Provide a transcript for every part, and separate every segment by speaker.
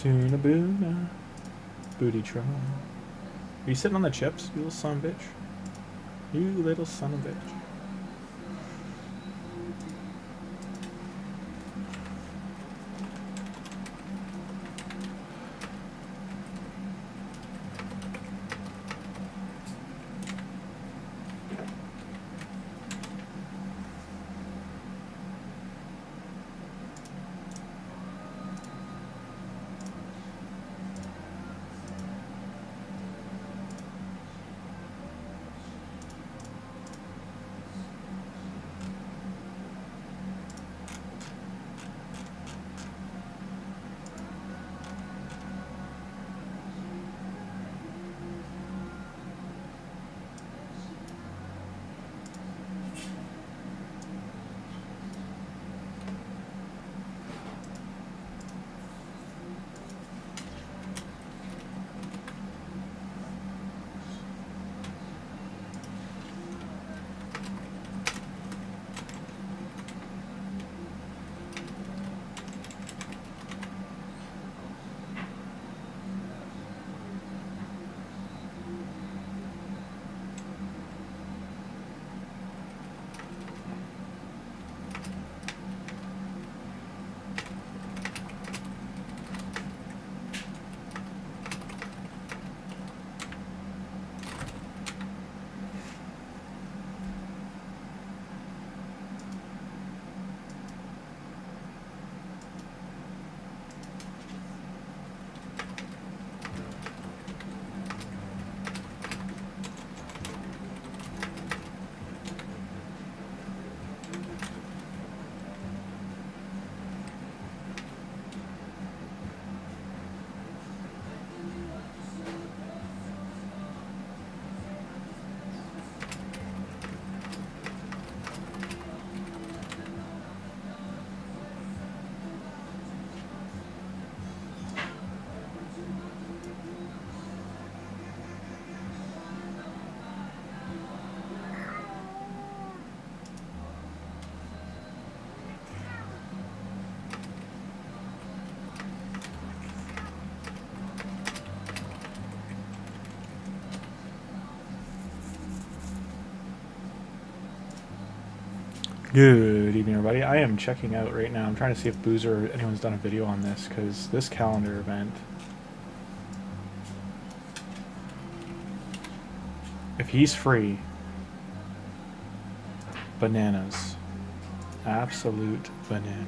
Speaker 1: Tuna boona. Booty tron. Are you sitting on the chips, you little son of a bitch? You little son of a bitch. Good evening, everybody. I am checking out right now. I'm trying to see if Boozer or anyone's done a video on this, because this calendar event, if he's free, bananas. Absolute bananas.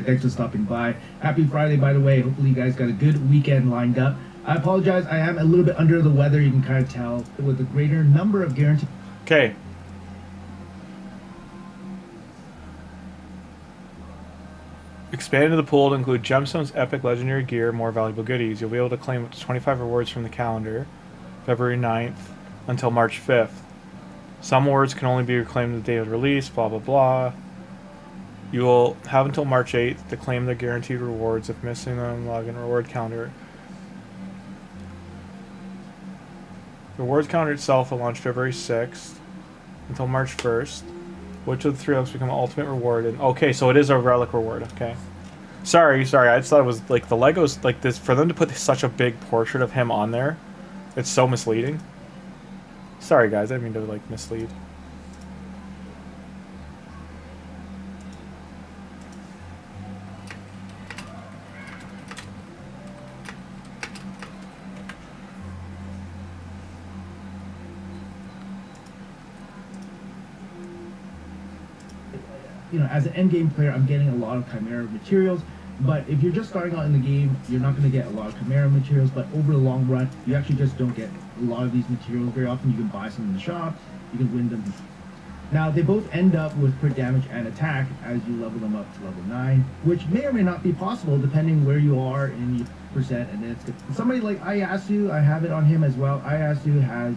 Speaker 2: Thanks for stopping by. Happy Friday, by the way. Hopefully you guys got a good weekend lined up. I apologize, I am a little bit under the weather. You can kind of tell with a greater number of guaranteed.
Speaker 1: Okay. Expanded the pool to include gemstones, epic, legendary gear, more valuable goodies. You'll be able to claim up to 25 rewards from the calendar, February 9th until March 5th. Some awards can only be reclaimed the day of release, blah, blah, blah. You will have until March 8th to claim the guaranteed rewards. If missing them, log in reward calendar. The rewards calendar itself will launch February 6th until March 1st. Which of the three relics become an ultimate reward? And okay, so it is a relic reward. Okay. Sorry. I just thought it was like the Legos, like this, for them to put such a big portrait of him on there. It's so misleading. Sorry, guys. I didn't mean to like mislead.
Speaker 2: You know, as an end game player, I'm getting a lot of Chimera materials, but if you're just starting out in the game, you're not going to get a lot of Chimera materials, but over the long run, you actually just don't get a lot of these materials very often. You can buy some in the shop, you can win them. Now, they both end up with crit damage and attack as you level them up to level 9, which may or may not be possible depending where you are in your percent, and then it's good. Somebody like Ayasu, I have it on him as well. Ayasu has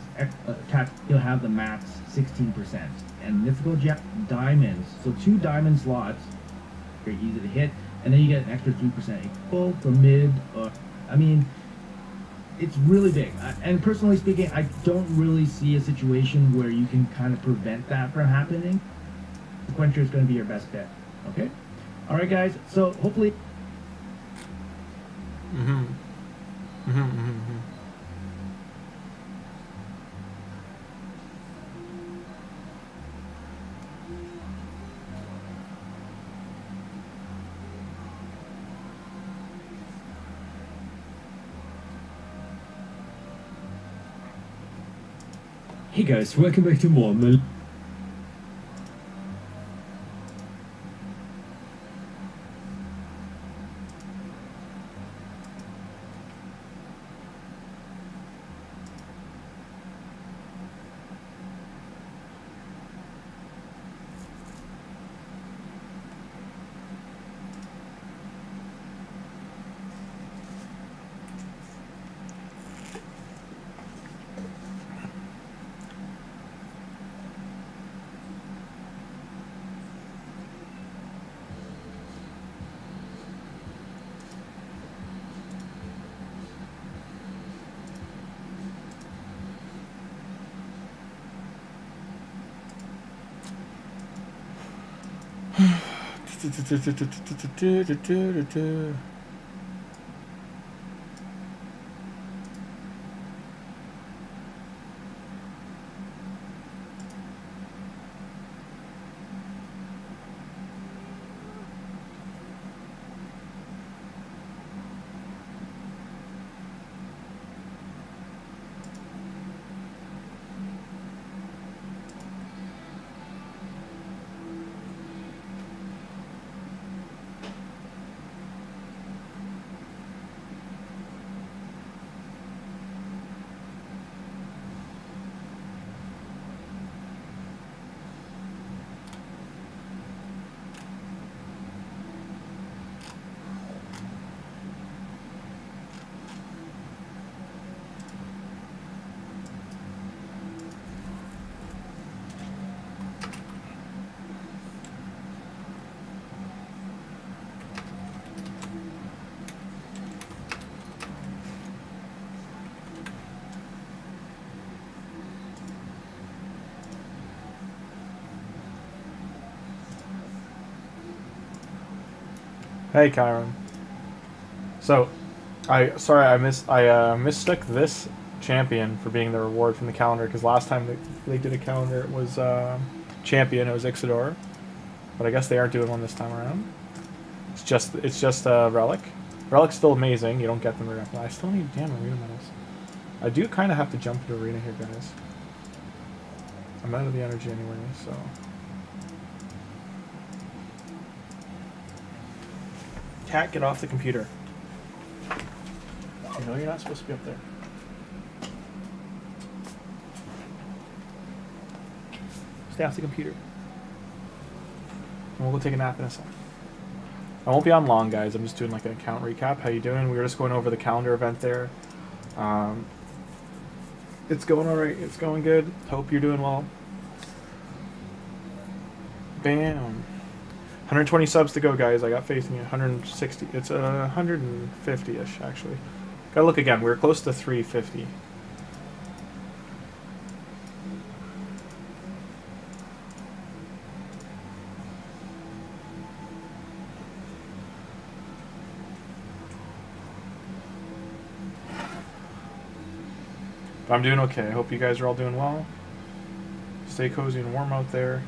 Speaker 2: attack, he'll have the max 16%. And mythical gem diamonds, so 2 diamond slots, very easy to hit, and then you get an extra 3% equal from mid. I mean, it's really big. And personally speaking, I don't really see a situation where you can kind of prevent that from happening. The Quencher is going to be your best bet. Okay? All right, guys. So hopefully.
Speaker 3: Hey guys, welcome back to more.
Speaker 1: Hey, Kyron. So, I mistook this champion for being the reward from the calendar, because last time they did a calendar it was champion, it was Ixidor, but I guess they aren't doing one this time around. It's just a relic. Relic's still amazing. You don't get them very often. I still need damn arena medals. I do kind of have to jump into arena here, guys. I'm out of the energy anyway, so. Cat, get off the computer. You know you're not supposed to be up there. Stay off the computer. And we'll go take a nap in a sec. I won't be on long, guys. I'm just doing like an account recap. How you doing? We were just going over the calendar event there. It's going alright. It's going good. Hope you're doing well. Bam. 120 subs to go, guys. I got faith in you. 160. It's 150-ish, actually. Gotta look again. We were close to 350. But I'm doing okay. I hope you guys are all doing well. Stay cozy and warm out there.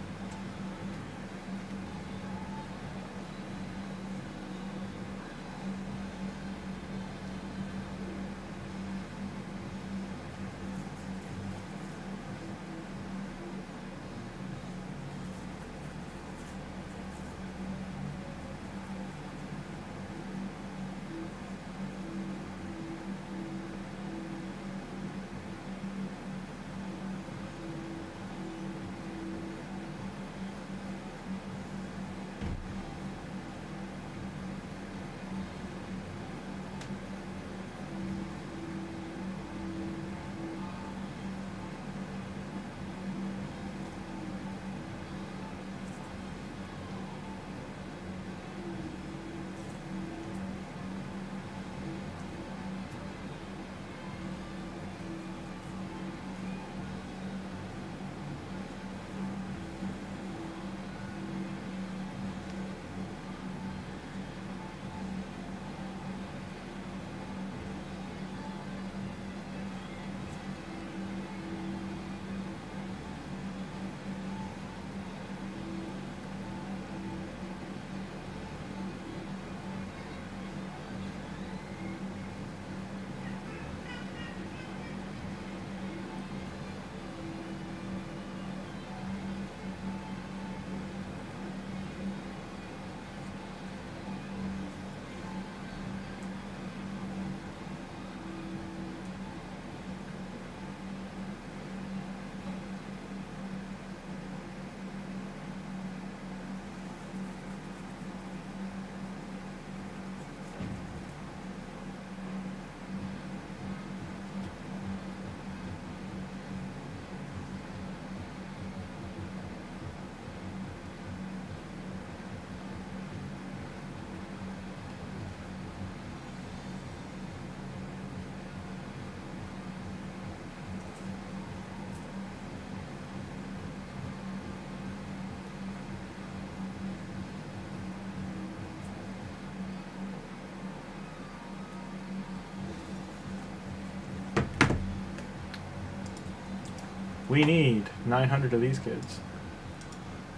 Speaker 1: We need 900 of these kids.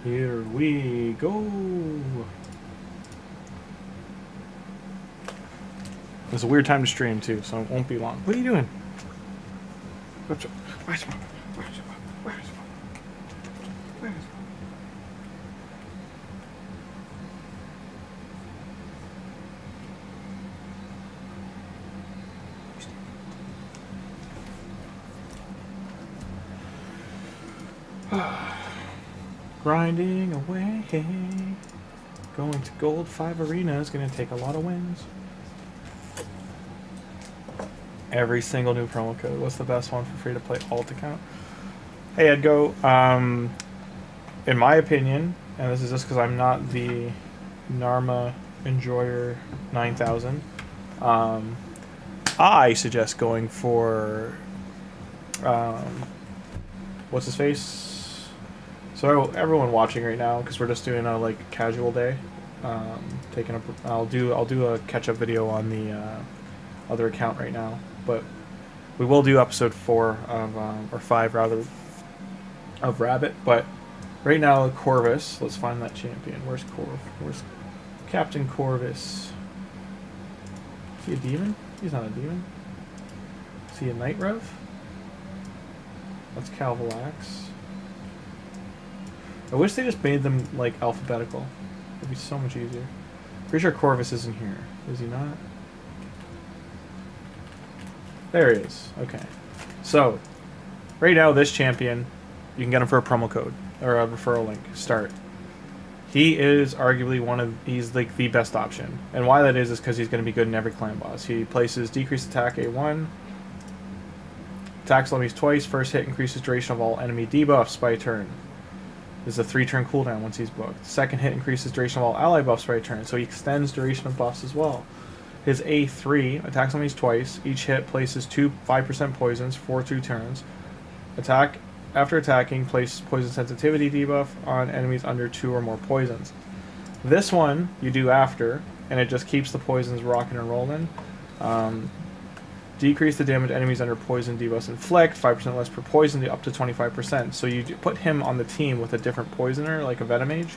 Speaker 1: Here we go. It's a weird time to stream too, so it won't be long. What are you doing? Where's grinding away. Going to Gold 5 Arena is going to take a lot of wins. Every single new promo code. What's the best one for free-to-play alt account? Hey, Edgo. In my opinion, and this is just because I'm not the Narma Enjoyer 9000, I suggest going for what's his face? So everyone watching right now, because we're just doing a like casual day, I'll do a catch-up video on the other account right now, but we will do episode 4 of or 5 rather of Rabbit. But right now, Corvvis. Let's find that champion. Where's Captain Corvvis? Is he a demon? He's not a demon. Is he a Night Rev? That's Calvalax. I wish they just made them like alphabetical. It'd be so much easier. Pretty sure Corvus isn't here. Is he not? There he is. Okay. So, right now this champion, you can get him for a promo code or a referral link. Start. He is arguably he's like the best option. And why that is because he's going to be good in every clan boss. He places decreased attack A1. Attacks enemies twice. First hit increases duration of all enemy debuffs by a turn. This is a 3-turn cooldown once he's booked. Second hit increases duration of all ally buffs by a turn, so he extends duration of buffs as well. His A3 attacks enemies twice. Each hit places 2 5% poisons for 2 turns. After attacking, place poison sensitivity debuff on enemies under 2 or more poisons. This one you do after, and it just keeps the poisons rocking and rolling. Decrease the damage enemies under poison debuffs inflict, 5% less per poison, up to 25%. So you put him on the team with a different poisoner, like a Venomage,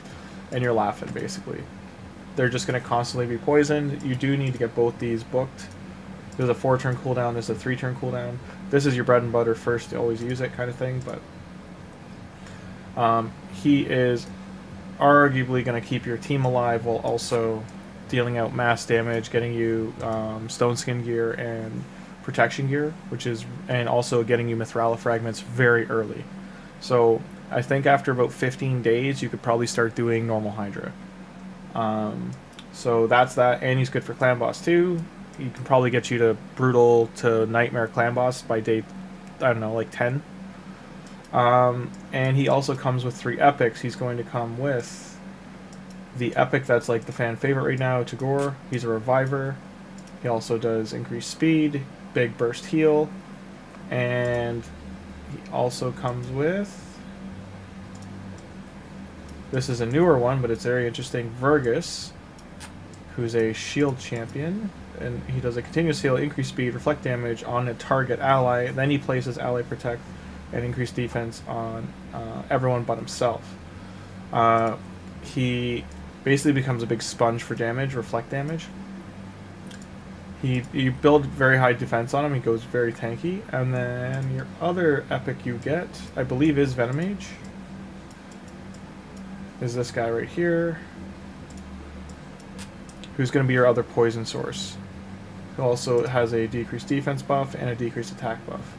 Speaker 1: and you're laughing, basically. They're just going to constantly be poisoned. You do need to get both these booked. There's a 4-turn cooldown, there's a 3-turn cooldown. This is your bread and butter first to always use it kind of thing, but he is arguably going to keep your team alive while also dealing out mass damage, getting you stone skin gear and protection gear, and also getting you Mithrala fragments very early. So I think after about 15 days you could probably start doing normal Hydra. So that's that, and he's good for clan boss too. He can probably get you to brutal to nightmare clan boss by day, I don't know, like 10. And he also comes with 3 epics. He's going to come with the epic that's like the fan favorite right now, Tagoar. He's a reviver. He also does increased speed, big burst heal, and he also comes with, this is a newer one, but it's very interesting, Vergis, who's a shield champion, and he does a continuous heal, increased speed, reflect damage on a target ally, then he places ally protect and increased defense on everyone but himself. He basically becomes a big sponge for damage, reflect damage. You build very high defense on him, he goes very tanky, and then your other epic you get, I believe is Venomage, is this guy right here, who's going to be your other poison source. Who also has a decreased defense buff and a decreased attack buff.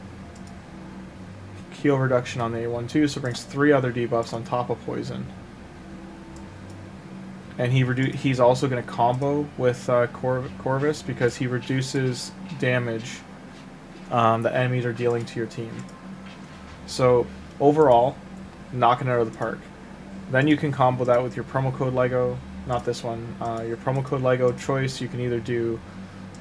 Speaker 1: Heal reduction on the A1 too, so it brings 3 other debuffs on top of poison. And he's also going to combo with Corvus because he reduces damage that enemies are dealing to your team. So overall, knocking it out of the park. Then you can combo that with your promo code Lego, not this one, your promo code Lego choice. You can either do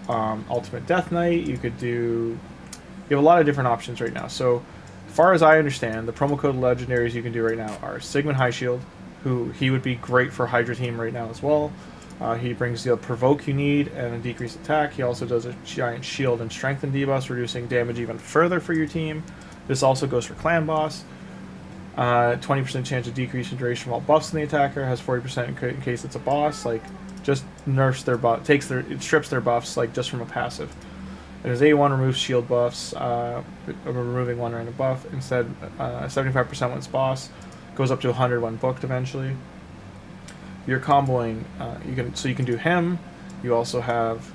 Speaker 1: Ultimate Death Knight, you have a lot of different options right now. So as far as I understand, the promo code legendaries you can do right now are Sigmund High Shield, he would be great for Hydra team right now as well. He brings the provoke you need and a decreased attack. He also does a giant shield and strengthen debuffs, reducing damage even further for your team. This also goes for clan boss. 20% chance of decrease in duration while buffs in the attacker, has 40% in case it's a boss. Like, just nerfs their buff, it strips their buffs like just from a passive. And his A1 removes shield buffs, removing one random buff. Instead, 75% when it's boss, goes up to 100 when booked eventually. You're comboing, you can do him. You also have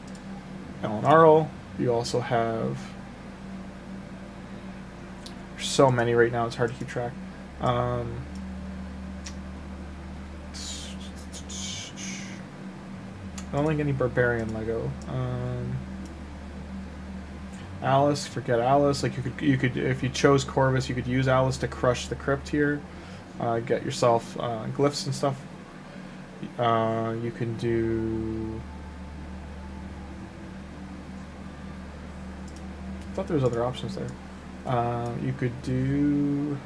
Speaker 1: Alan Arl. You also have so many right now, it's hard to keep track. I don't like any barbarian Lego. Alice, forget Alice. Like you could if you chose Corvvis, you could use Alice to crush the crypt here, get yourself glyphs and stuff. You can do. I thought there was other options there. You could do.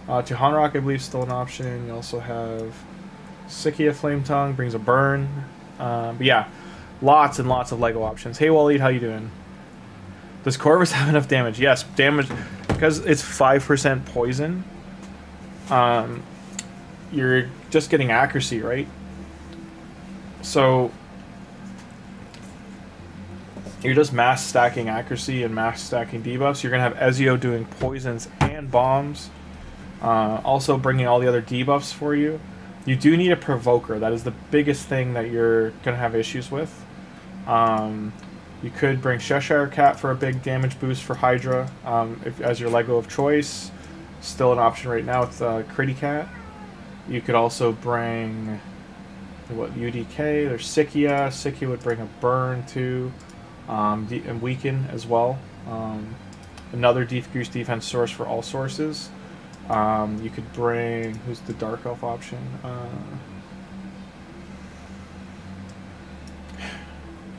Speaker 1: Tihanrock, I believe, is still an option. You also have Sikia Flame Tongue, brings a burn. But yeah, lots and lots of Lego options. Hey Waleed, how you doing? Does Corvus have enough damage? Yes, damage, because it's 5% poison. You're just getting accuracy, right? So you're just mass stacking accuracy and mass stacking debuffs. You're going to have Ezio doing poisons and bombs. Also bringing all the other debuffs for you. You do need a provoker. That is the biggest thing that you're going to have issues with. You could bring Cheshire Cat for a big damage boost for Hydra as your Lego of choice. Still an option right now with KittyCut. You could also bring UDK. There's Sikia. Sikia would bring a burn too, and weaken as well. Another decreased defense source for all sources. You could bring, who's the Dark Elf option?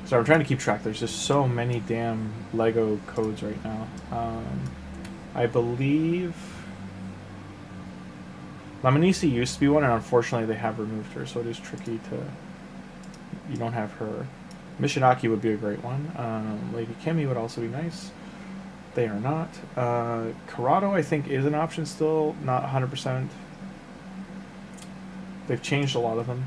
Speaker 1: So I'm trying to keep track. There's just so many damn Lego codes right now. I believe Lamanisi used to be one, and unfortunately they have removed her, so it is tricky to. You don't have her. Mishinaki would be a great one. Lady Kimmy would also be nice. They are not. Corrado, I think, is an option still, not 100%. They've changed a lot of them.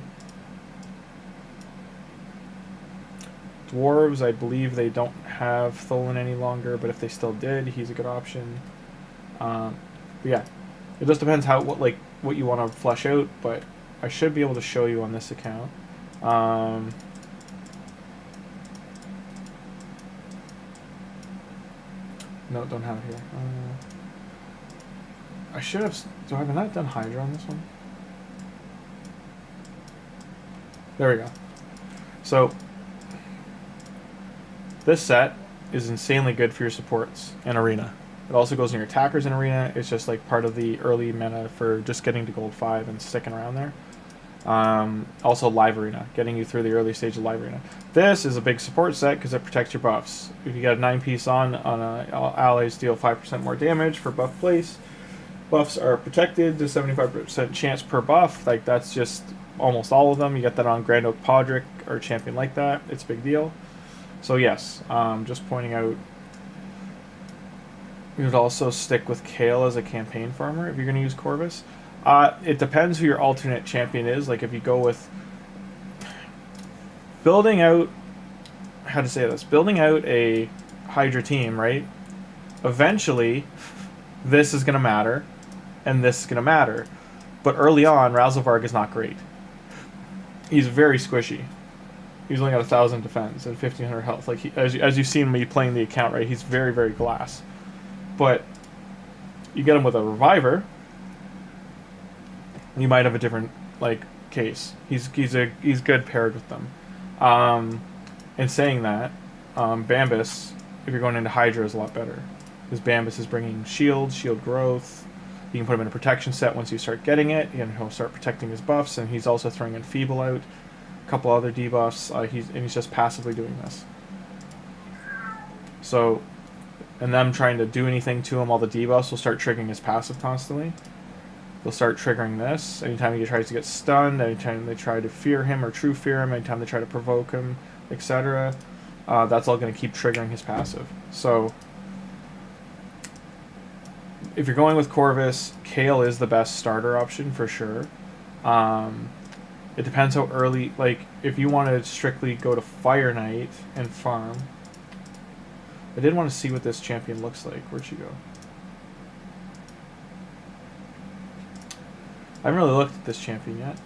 Speaker 1: Dwarves, I believe they don't have Tholin any longer, but if they still did, he's a good option. But yeah, it just depends what you want to flesh out, but I should be able to show you on this account. No, don't have it here. I should have. Have I not done Hydra on this one? There we go. So this set is insanely good for your supports in Arena. It also goes in your attackers in Arena. It's just like part of the early meta for just getting to Gold 5 and sticking around there. Also Live Arena, getting you through the early stage of Live Arena. This is a big support set because it protects your buffs. If you get a 9-piece allies deal 5% more damage for buff place. Buffs are protected to 75% chance per buff. Like, that's just almost all of them. You get that on Grand Oak Podrick or a champion like that. It's a big deal. So yes, just pointing out, you would also stick with Kale as a campaign farmer if you're going to use Corvus. It depends who your alternate champion is. Like, if you go with building out, how to say this, building out a Hydra team, right? Eventually, this is going to matter, and this is going to matter. But early on, RAZELVARG is not great. He's very squishy. He's only got 1,000 defense and 1,500 health. Like, as you've seen me playing the account, right? He's very, very glass. But you get him with a Reviver, you might have a different case. He's good paired with them. In saying that, Bambus, if you're going into Hydra, is a lot better. Because Bambus is bringing shield growth. You can put him in a protection set once you start getting it, and he'll start protecting his buffs. And he's also throwing Enfeeble out, a couple other debuffs. He's just passively doing this. So, and them trying to do anything to him, all the debuffs will start triggering his passive constantly. They'll start triggering this anytime he tries to get stunned, anytime they try to fear him or true fear him, anytime they try to provoke him, etc. That's all going to keep triggering his passive. So if you're going with Corvvis, Kale is the best starter option for sure. It depends how early, like, if you want to strictly go to Fire Knight and farm. I did want to see what this champion looks like. Where'd she go? I haven't really looked at this champion yet.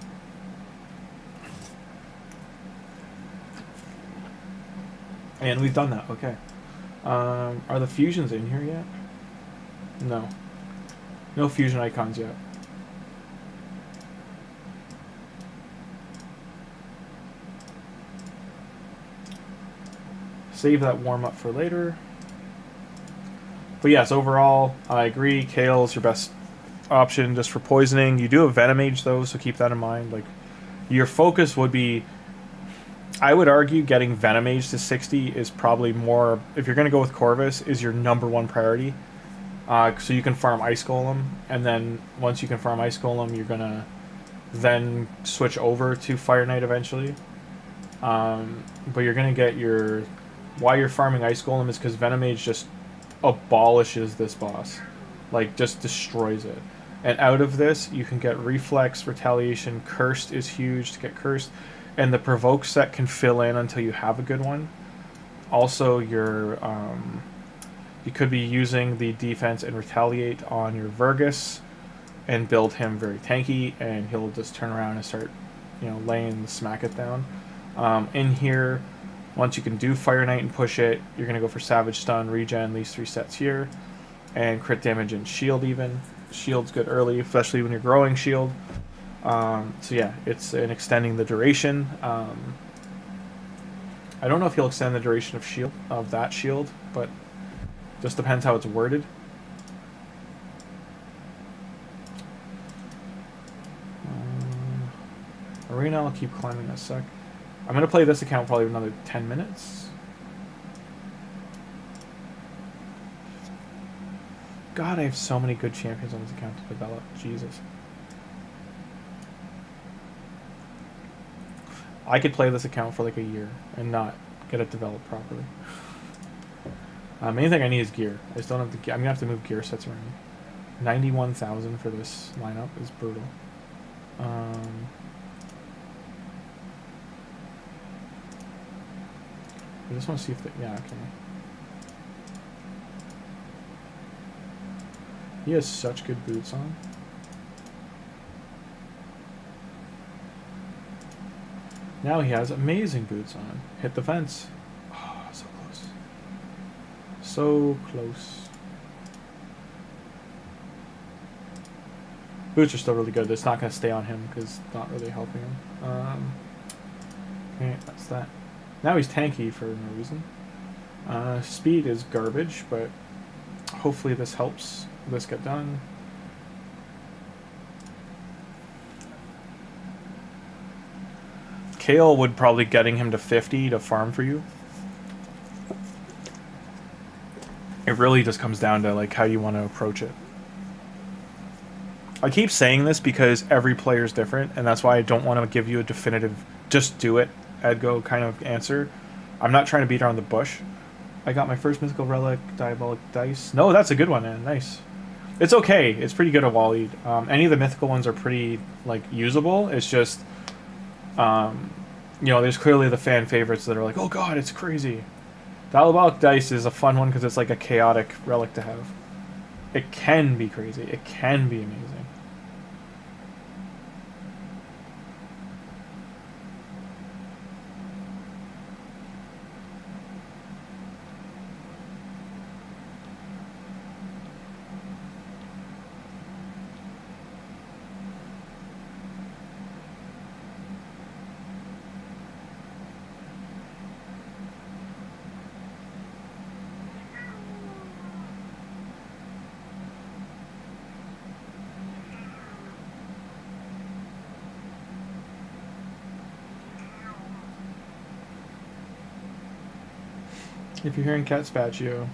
Speaker 1: And we've done that, okay. Are the fusions in here yet? No. No fusion icons yet. Save that warm up for later. But yes, overall, I agree. Kale's your best option just for poisoning. You do have Venomage though, so keep that in mind. Like, your focus would be, I would argue getting Venomage to 60 is probably more, if you're going to go with Corvus, is your #1 priority. So you can farm Ice Golem, and then once you can farm Ice Golem, you're going to then switch over to Fire Knight eventually. But you're going to get your... Why you're farming Ice Golem is because Venomage just abolishes this boss. Like, just destroys it. And out of this, you can get Reflex, Retaliation, Cursed is huge to get Cursed. And the Provoke set can fill in until you have a good one. Also, your you could be using the Defense and Retaliate on your Vergis and build him very tanky, and he'll just turn around and start, you know, laying the smack it down. In here, once you can do Fire Knight and push it, you're going to go for Savage Stun, Regen, these 3 sets here, and crit damage and shield even. Shield's good early, especially when you're growing shield. So yeah, it's an extending the duration. I don't know if he'll extend the duration of shield, of that shield, but just depends how it's worded. Arena, I'll keep climbing a sec. I'm going to play this account probably another 10 minutes. God, I have so many good champions on this account to develop. Jesus. I could play this account for like a year and not get it developed properly. Main thing I need is gear. I just don't have the gear. I'm going to have to move gear sets around. 91,000 for this lineup is brutal. I just want to see if they... Yeah, okay. He has such good boots on. Now he has amazing boots on. Hit the fence. Oh, so close. So close. Boots are still really good. It's not going to stay on him because it's not really helping him. Okay, that's that. Now he's tanky for no reason. Speed is garbage, but hopefully this helps this get done. Kale would probably getting him to 50 to farm for you. It really just comes down to like how you want to approach it. I keep saying this because every player is different, and that's why I don't want to give you a definitive just do it Edgo kind of answer. I'm not trying to beat around the bush. I got my first mythical relic, diabolic dice. No, that's a good one, man. Nice. It's okay. It's pretty good at Waleed. Any of the mythical ones are pretty like usable. It's just, you know, there's clearly the fan favorites that are like, oh god, it's crazy. Diabolic dice is a fun one because it's like a chaotic relic to have. It can be crazy. It can be amazing. If you're hearing Cat Spatio.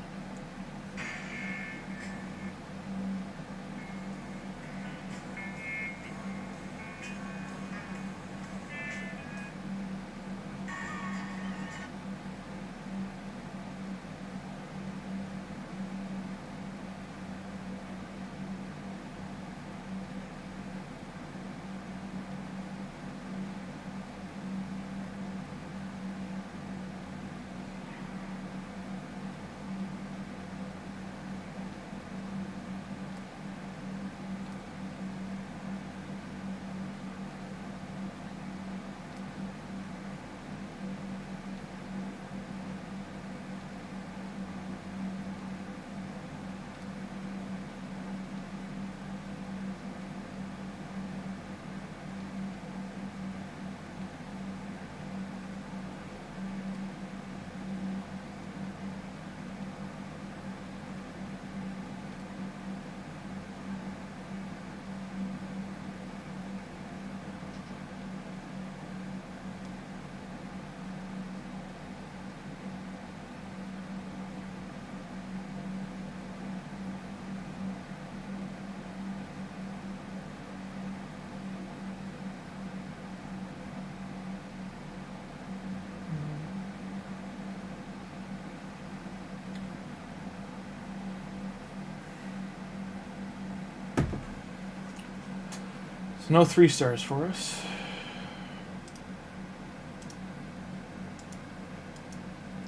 Speaker 1: So no 3 stars for us.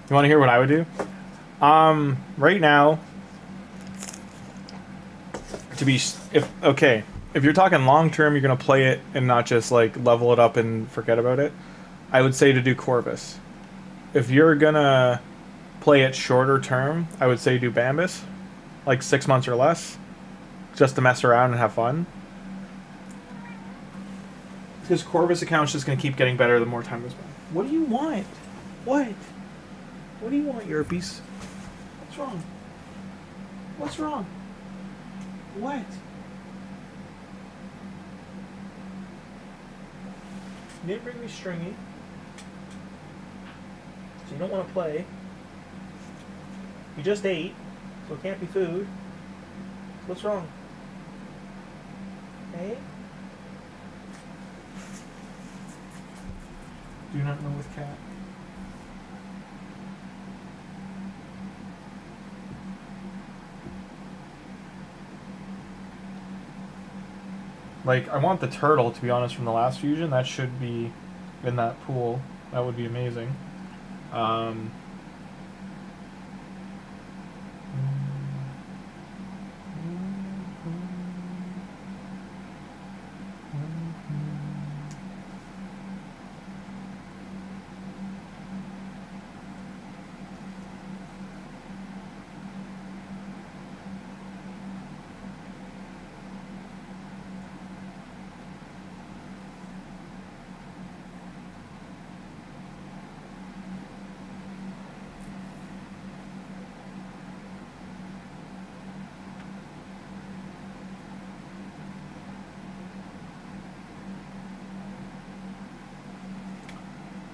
Speaker 1: You want to hear what I would do? Right now, if you're talking long term, you're gonna play it and not just like level it up and forget about it. I would say to do Corvvis. If you're gonna play it shorter term, I would say do Bambus, like 6 months or less, just to mess around and have fun. Because Corvus account's just gonna keep getting better the more time goes by. What do you want? What? What do you want, Yerpies? What's wrong? What's wrong? What? You didn't bring me Stringy. So you don't want to play. You just ate, so it can't be food. What's wrong? Hey? Do not know with cat. Like, I want the turtle, to be honest, from the last fusion. That should be in that pool. That would be amazing.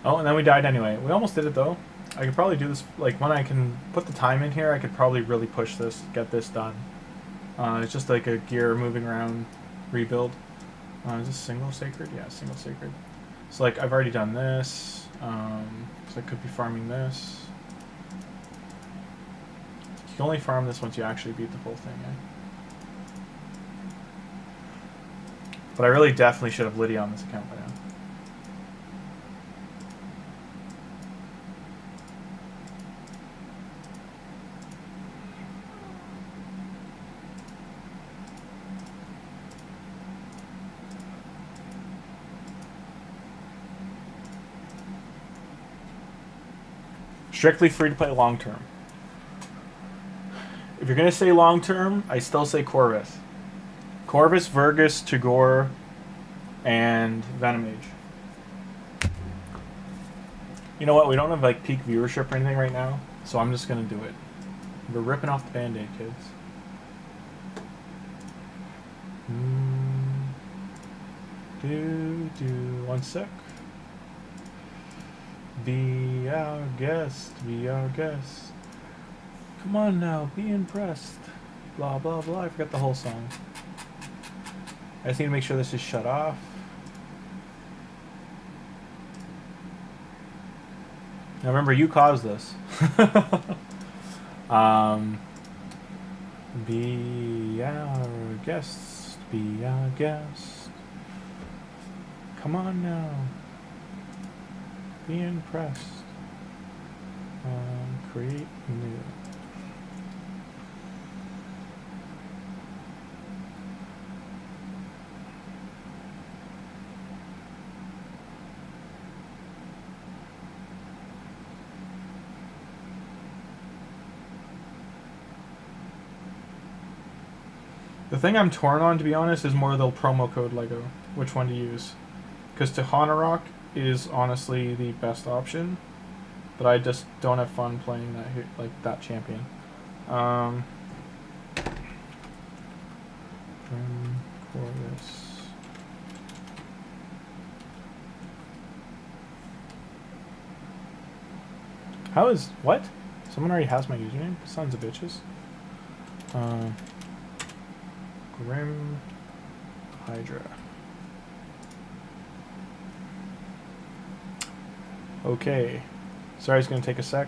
Speaker 1: Oh, and then we died anyway. We almost did it, though. I could probably do this, like, when I can put the time in here, I could probably really push this, get this done. It's just like a gear moving around rebuild. Is this single sacred? Yeah, single sacred. So, like, I've already done this. So I could be farming this. You can only farm this once you actually beat the full thing, eh? But I really definitely should have Lydia on this account by now. Strictly free to play long term. If you're gonna say long term, I still say Corvvis. Corvvis, Vergis, Tagoar, and Venomage. You know what? We don't have like peak viewership or anything right now, so I'm just gonna do it. We're ripping off the band-aid, kids. One sec. Be our guest, be our guest. Come on now, be impressed. Blah, blah, blah. I forgot the whole song. I just need to make sure this is shut off. Now remember, you caused this. Be our guest, be our guest. Come on now. Be impressed. Create new. The thing I'm torn on, to be honest, is more the promo code Lego. Which one to use? Because Rock is honestly the best option, but I just don't have fun playing that that champion. Corvvis. How is what? Someone already has my username. Sons of bitches. Grim Hydra. Okay. Sorry, it's going to take a sec.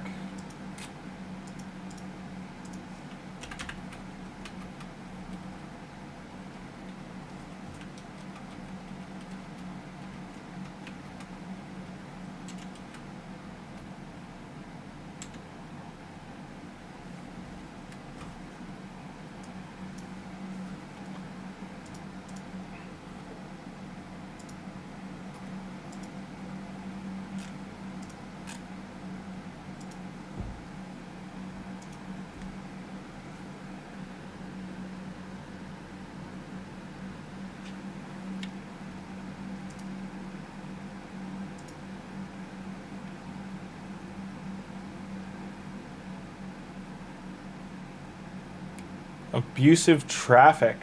Speaker 1: Abusive traffic.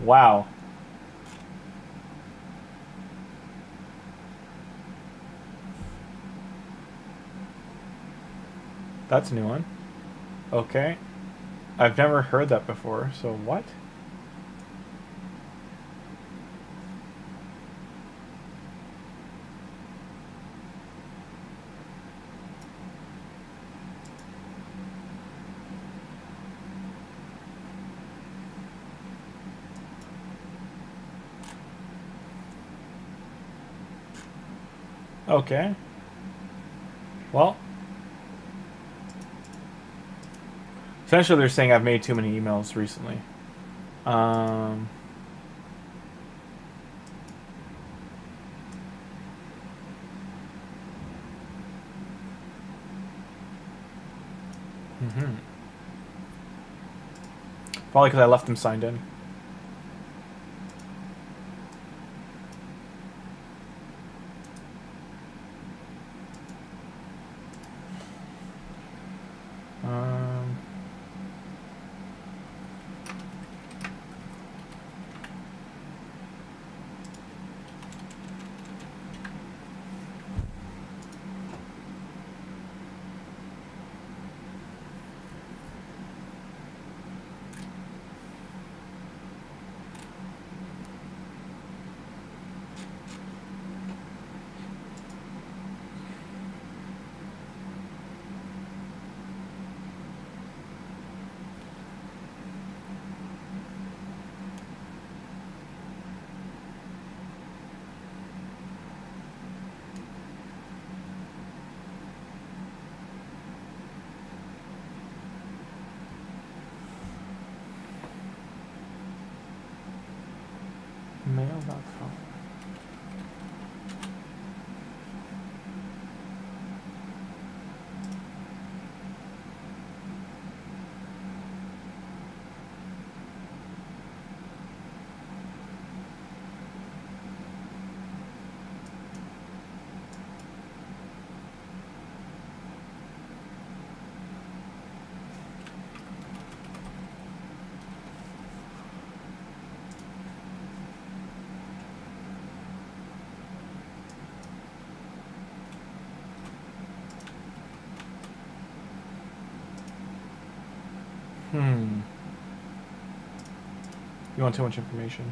Speaker 1: Wow. That's a new one. Okay. I've never heard that before, so what? Okay. Well. Essentially, they're saying I've made too many emails recently. Mhm. Probably because I left them signed in. Mail.com. You want too much information.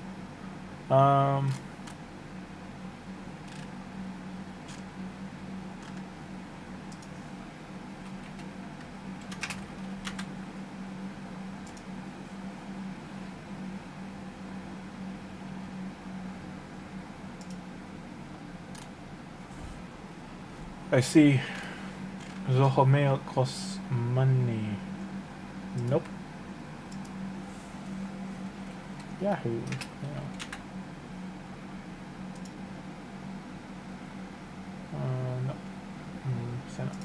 Speaker 1: I see. Zoho mail costs money. Nope. Yahoo. Yeah. No. Sign up.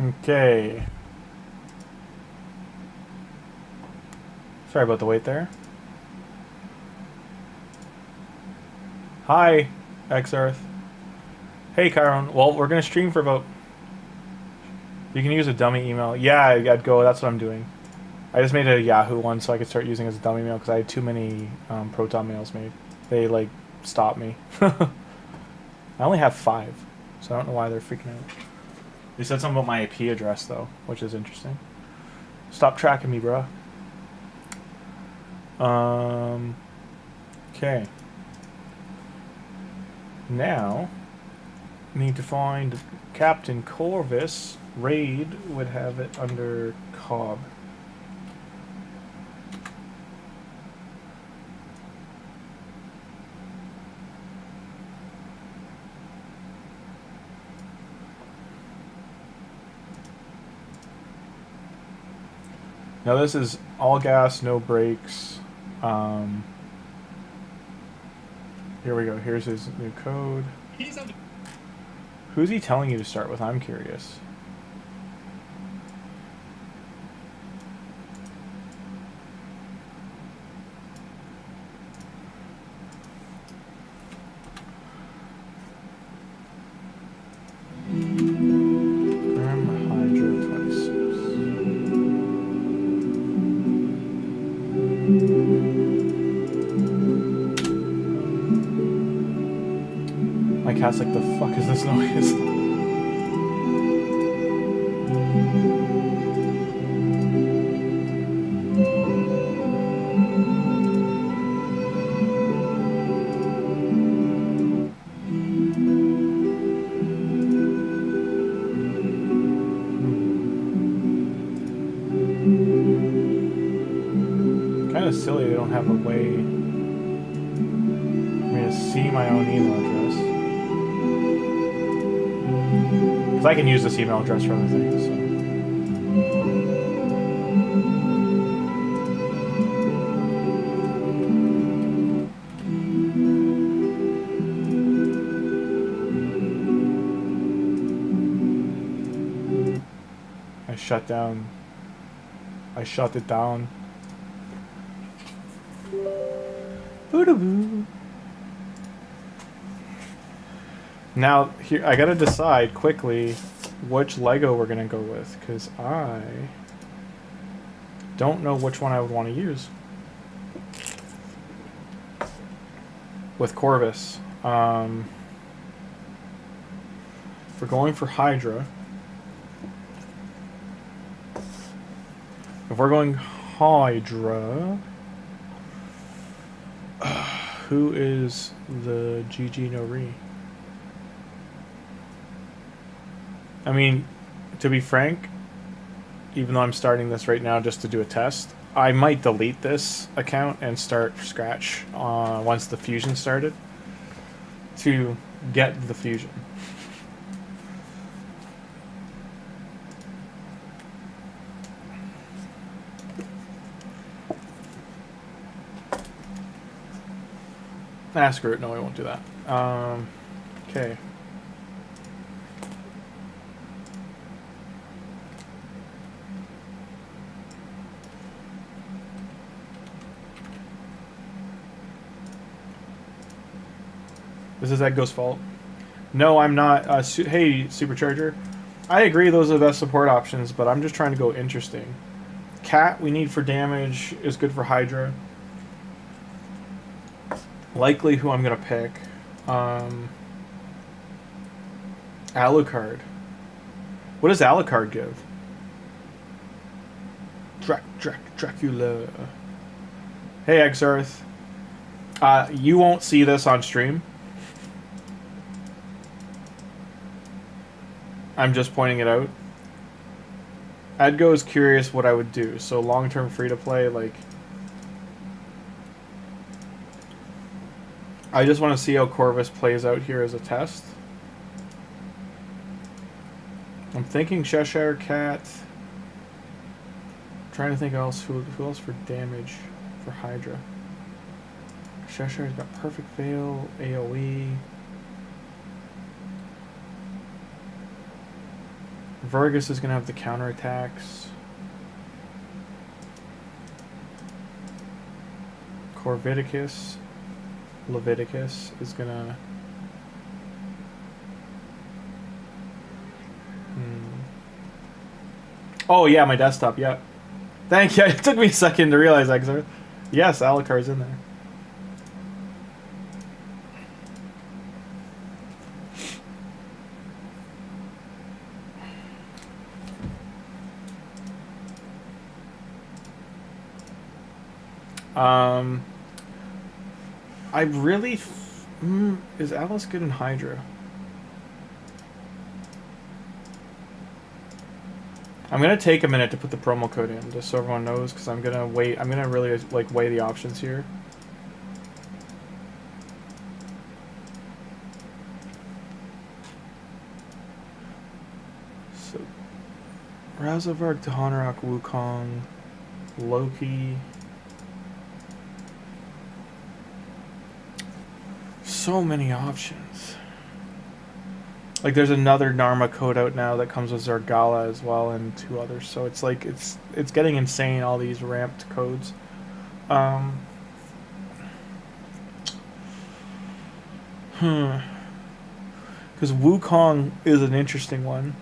Speaker 1: Okay. Sorry about the wait there. Hi, X-Earth. Hey, Chiron. Well, we're gonna stream for about... You can use a dummy email. Yeah, I'd go. That's what I'm doing. I just made a Yahoo one so I could start using it as a dummy mail because I had too many Proton mails made. They, like, stopped me. I only have 5, so I don't know why they're freaking out. They said something about my IP address, though, which is interesting. Stop tracking me, bruh. Okay. Now, need to find Captain Corvvis. Raid would have it under Cobb. Now this is all gas, no brakes. Here we go. Here's his new code. Who's he telling you to start with? I'm curious. My cat's like, the fuck is this noise? Kind of silly they don't have a way for me to see my own email address. Because I can use this email address for other things, so. I shut it down. Boo-doo-boo. Now, here I gotta decide quickly which Lego we're gonna go with, because I don't know which one I would want to use. With Corvvis. If we're going for Hydra, if we're going Hydra, who is the GG no re? I mean, to be frank, even though I'm starting this right now just to do a test, I might delete this account and start from scratch once the fusion started to get the fusion. Ah, screw it. No, we won't do that. Okay. This is Edgo's fault. No, I'm not. Hey, Supercharger. I agree those are the best support options, but I'm just trying to go interesting. Cat, we need for damage, is good for Hydra. Likely who I'm going to pick. Alucard. What does Alucard give? Dracula. Hey, X-Earth. You won't see this on stream. I'm just pointing it out. Edgo is curious what I would do. So long-term free-to-play, like... I just want to see how Corvus plays out here as a test. I'm thinking Cheshire Cat. I'm trying to think else who else for damage for Hydra. Cheshire's got Perfect Veil, AoE. Vergis is going to have the counterattacks. Leviticus is going to... Oh, yeah, my desktop, yep. Thank you. It took me a second to realize that. 'Cause yes, Alucard's in there. I really... is Alice good in Hydra? I'm gonna take a minute to put the promo code in, just so everyone knows, because I'm gonna wait. I'm gonna really like weigh the options here. So, Razelvarg, Tahanarok, Wukong, Loki. So many options. Like, there's another Narma code out now that comes with Zargala as well, and 2 others. So it's like it's getting insane, all these ramped codes. Because Wukong is an interesting one.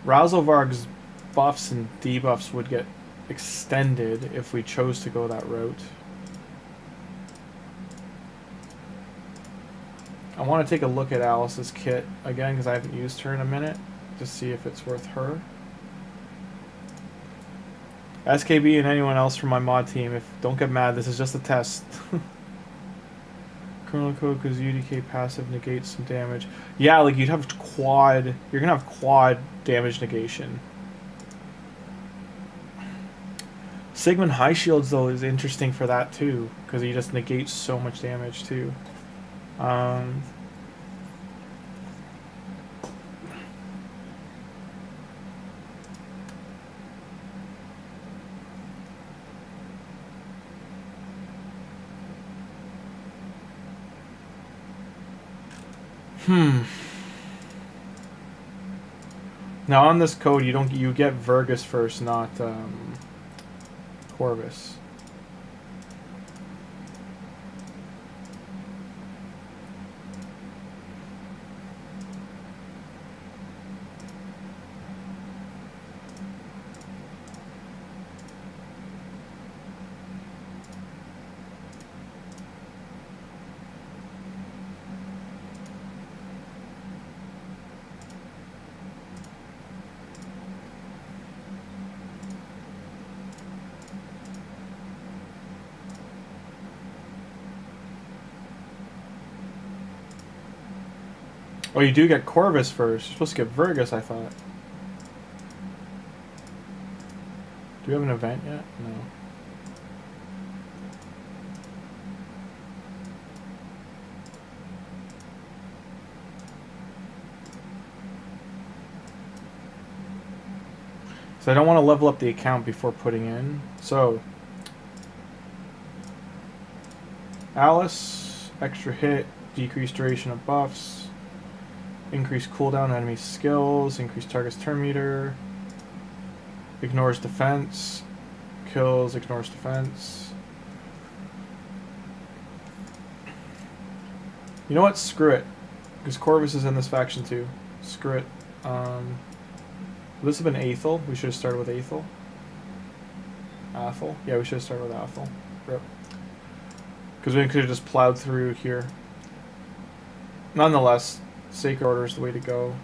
Speaker 1: Razelvarg's buffs and debuffs would get extended if we chose to go that route. I want to take a look at Alice's kit again because I haven't used her in a minute to see if it's worth her. SKB and anyone else from my mod team, don't get mad, this is just a test. Chrono Code because UDK passive negates some damage. Yeah, like you'd have quad, you're gonna have quad damage negation. Sigmund High Shields though is interesting for that too, because he just negates so much damage too. Now on this code, you get Vergis first, not Corvvis. Oh, you do get Corvus first. You're supposed to get Vergis, I thought. Do we have an event yet? No. So I don't want to level up the account before putting in. So, Alice, extra hit, decreased duration of buffs. Increase cooldown on enemy skills, increase target's turn meter, ignores defense, kills, ignores defense. You know what? Screw it. Because Corvus is in this faction too. Screw it. Would this have been Aethel? We should have started with Aethel. Athel? Yeah, we should have started with Athel. Rip. Because we could have just plowed through here. Nonetheless, Sacred Order is the way to go.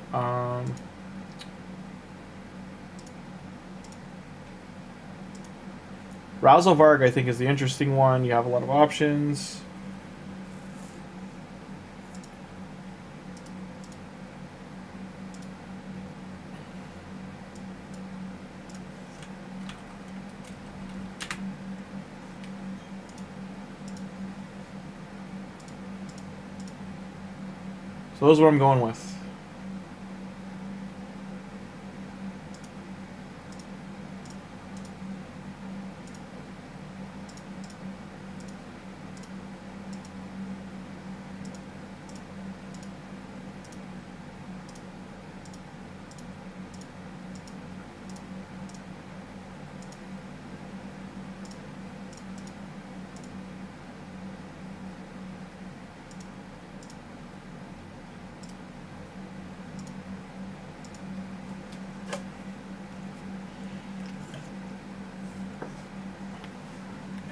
Speaker 1: Razelvarg, I think, is the interesting one. You have a lot of options. So those are what I'm going with.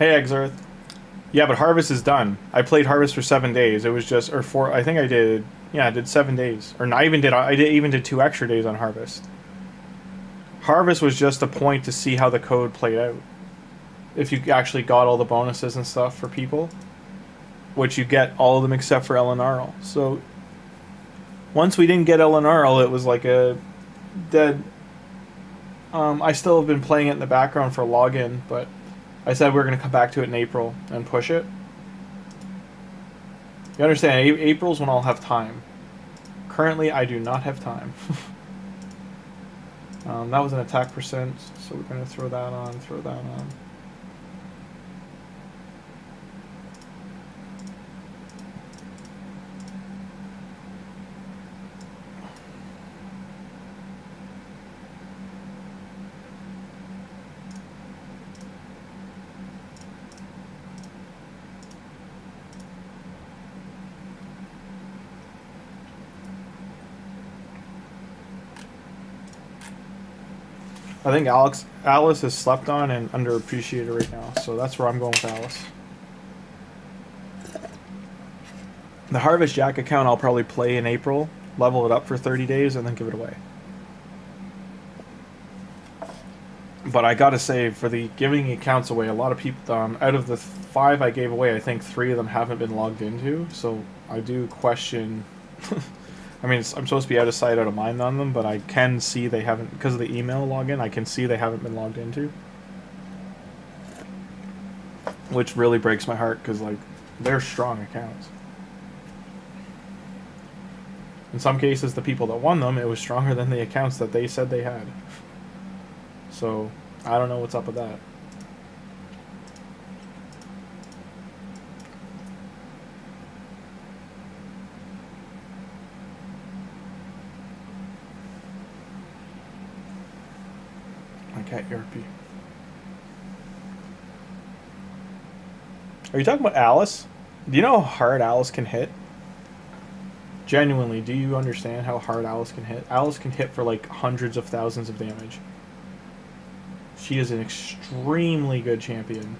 Speaker 1: Hey, Exarth. Yeah, but Harvest is done. I played Harvest for 7 days. It was just, or 4, I think I did, yeah, I did 7 days. Or not even did, even did 2 extra days on Harvest. Harvest was just a point to see how the code played out. If you actually got all the bonuses and stuff for people. Which you get all of them except for Elenarl. So, once we didn't get Elenarl, it was like a dead... I still have been playing it in the background for login, but I said we are going to come back to it in April and push it. You understand, April's when I'll have time. Currently, I do not have time. That was an attack percent, so we're going to throw that on, I think Alice is slept on and underappreciated right now, so that's where I'm going with Alice. The Harvest Jack account I'll probably play in April, level it up for 30 days, and then give it away. But I gotta say, for the giving accounts away, a lot of people, out of the 5 I gave away, I think 3 of them haven't been logged into, so I do question... I mean, I'm supposed to be out of sight, out of mind on them, but I can see they haven't, because of the email login, I can see they haven't been logged into. Which really breaks my heart, because, like, they're strong accounts. In some cases, the people that won them, it was stronger than the accounts that they said they had. So, I don't know what's up with that. Cat Europe. Are you talking about Alice? Do you know how hard Alice can hit? Genuinely, do you understand how hard Alice can hit? Alice can hit for like hundreds of thousands of damage. She is an extremely good champion.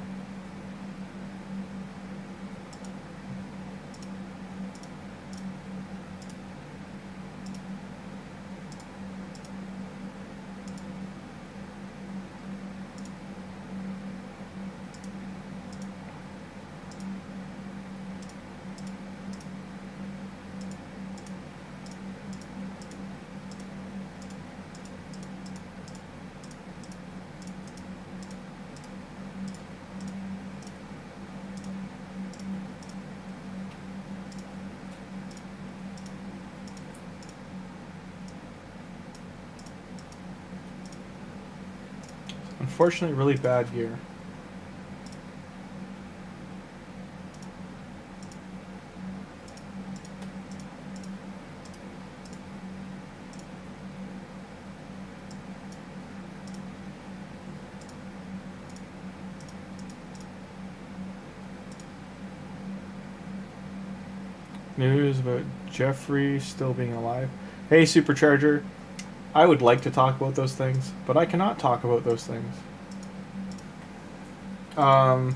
Speaker 1: Unfortunately, really bad gear. News about Jeffrey still being alive. Hey, Supercharger. I would like to talk about those things, but I cannot talk about those things. I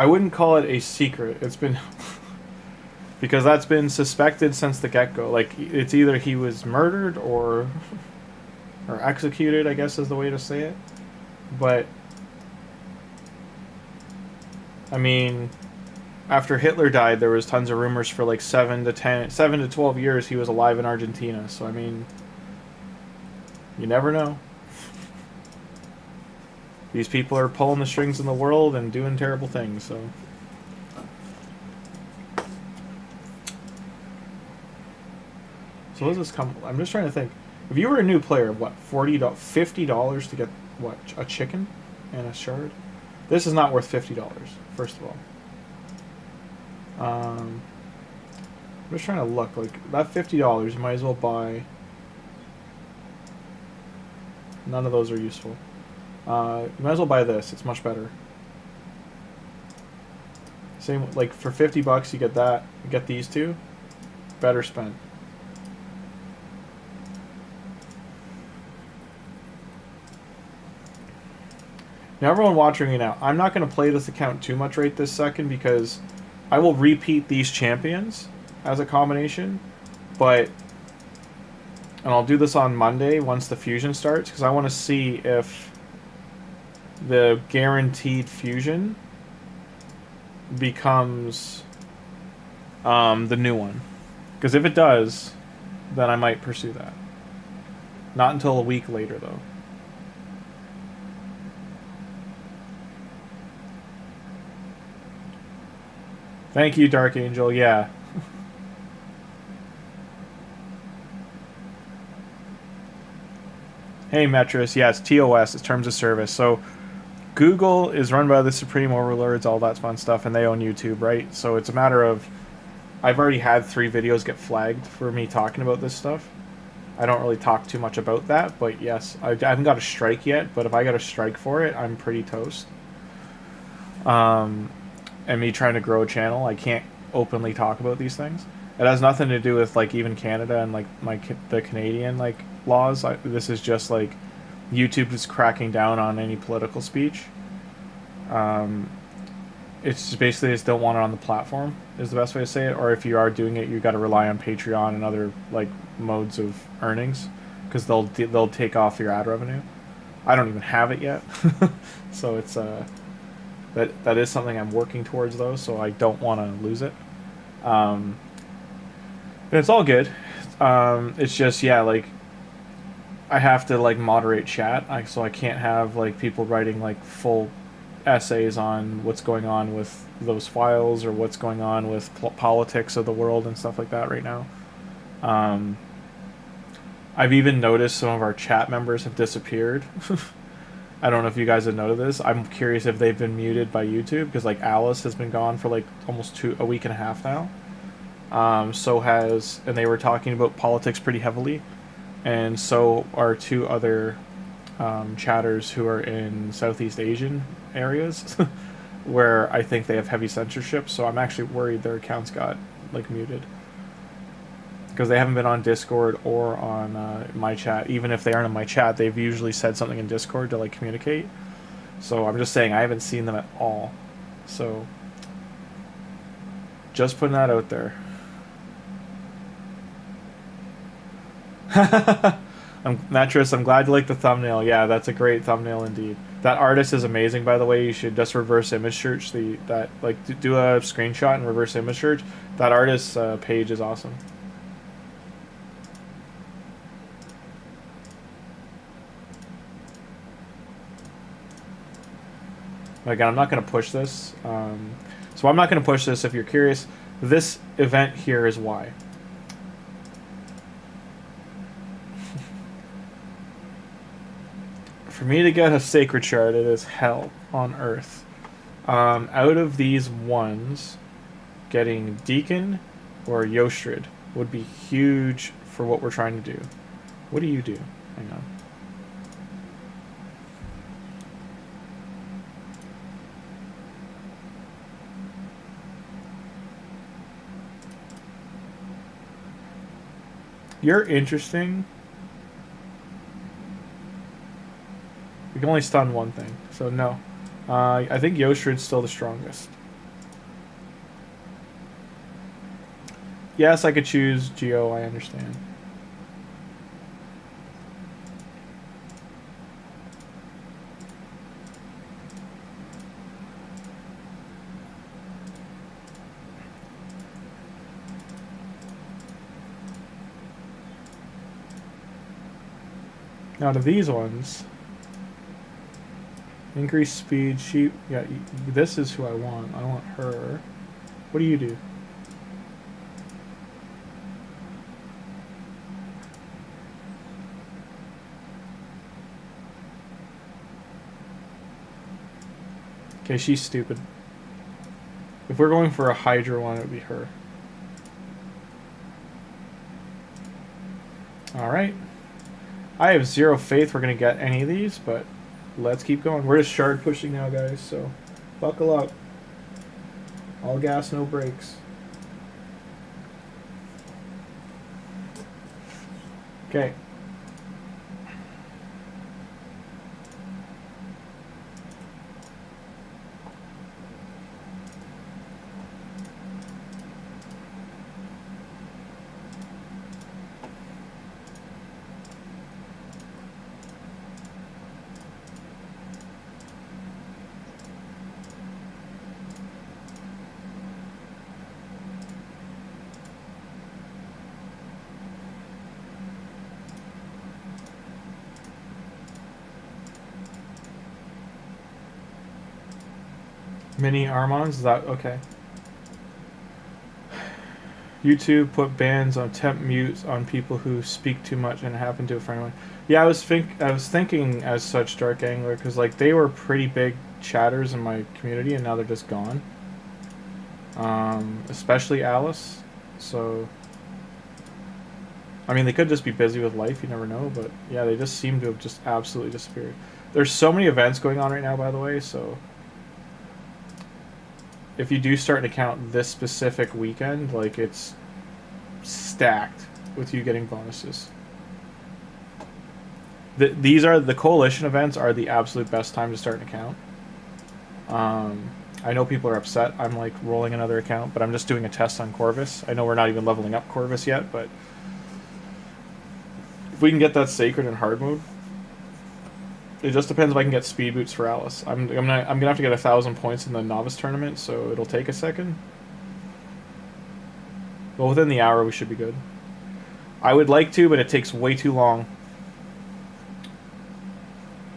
Speaker 1: wouldn't call it a secret. It's been... because that's been suspected since the get-go. Like, it's either he was murdered or executed, I guess is the way to say it. But... I mean... After Hitler died, there was tons of rumors for like 7 to 12 years he was alive in Argentina. So, I mean, you never know. These people are pulling the strings in the world and doing terrible things, so... So what does this come... I'm just trying to think. If you were a new player, what, $50 to get, what, a chicken and a shard? This is not worth $50, first of all. I'm just trying to look, like, that $50, you might as well buy... None of those are useful. You might as well buy this, it's much better. Same, like, for $50 you get that, you get these two, better spent. Now, everyone watching me now, I'm not going to play this account too much right this second because I will repeat these champions as a combination, but... And I'll do this on Monday once the fusion starts, because I want to see if the guaranteed fusion becomes the new one. Because if it does, then I might pursue that. Not until a week later, though. Thank you, Dark Angel. Yeah. Hey, Metris. Yeah, it's TOS. It's Terms of Service. So Google is run by the Supreme Overlords, all that fun stuff, and they own YouTube, right? So it's a matter of... I've already had 3 videos get flagged for me talking about this stuff. I don't really talk too much about that, but yes, I haven't got a strike yet, but if I got a strike for it, I'm pretty toast. And me trying to grow a channel, I can't openly talk about these things. It has nothing to do with, like, even Canada and, like, the Canadian, like, laws. This is just, like, YouTube is cracking down on any political speech. It's just basically they just don't want it on the platform, is the best way to say it. Or if you are doing it, you got to rely on Patreon and other, like, modes of earnings, because they'll take off your ad revenue. I don't even have it yet, so it's that is something I'm working towards, though, so I don't want to lose it. And it's all good. It's just, yeah, like, I have to, like, moderate chat, so I can't have, like, people writing, like, full essays on what's going on with those files or what's going on with politics of the world and stuff like that right now. I've even noticed some of our chat members have disappeared. I don't know if you guys have noticed this. I'm curious if they've been muted by YouTube, because, like, Alice has been gone for, like, almost a week and a half now. And they were talking about politics pretty heavily, and so are 2 other chatters who are in Southeast Asian areas, where I think they have heavy censorship, so I'm actually worried their accounts got, like, muted. Because they haven't been on Discord or on my chat. Even if they aren't in my chat, they've usually said something in Discord to, like, communicate. So I'm just saying, I haven't seen them at all. So, just putting that out there. Mattress, I'm glad you like the thumbnail. Yeah, that's a great thumbnail indeed. That artist is amazing, by the way. You should just reverse image search do a screenshot and reverse image search. That artist's page is awesome. Again, I'm not going to push this. So I'm not going to push this. If you're curious, this event here is why. For me to get a sacred shard, it is hell on earth. Out of these ones, getting Deacon or Yostrid would be huge for what we're trying to do. What do you do? Hang on. You're interesting. We can only stun one thing, so no. I think Yostrid's still the strongest. Yes, I could choose Geo, I understand. Now to these ones, increase speed, yeah, this is who I want. I want her. What do you do? Okay, she's stupid. If we're going for a Hydra one, it would be her. Alright. I have zero faith we're going to get any of these, but let's keep going. We're just shard pushing now, guys, so buckle up. All gas, no brakes. Okay. Mini Armons, is that okay? YouTube put bans on temp mutes on people who speak too much and happen to a friend of mine. Yeah, I was thinking as such, Dark Angler, because like they were pretty big chatters in my community, and now they're just gone. Especially Alice. So, I mean, they could just be busy with life. You never know. But yeah, they just seem to have just absolutely disappeared. There's so many events going on right now, by the way. So, if you do start an account this specific weekend, like it's stacked with you getting bonuses. These are the coalition events are the absolute best time to start an account. I know people are upset. I'm like rolling another account, but I'm just doing a test on Corvvis. I know we're not even leveling up Corvvis yet, but if we can get that sacred in hard mode, it just depends if I can get speed boots for Alice. I'm gonna have to get 1,000 points in the novice tournament, so it'll take a second. But within the hour, we should be good. I would like to, but it takes way too long.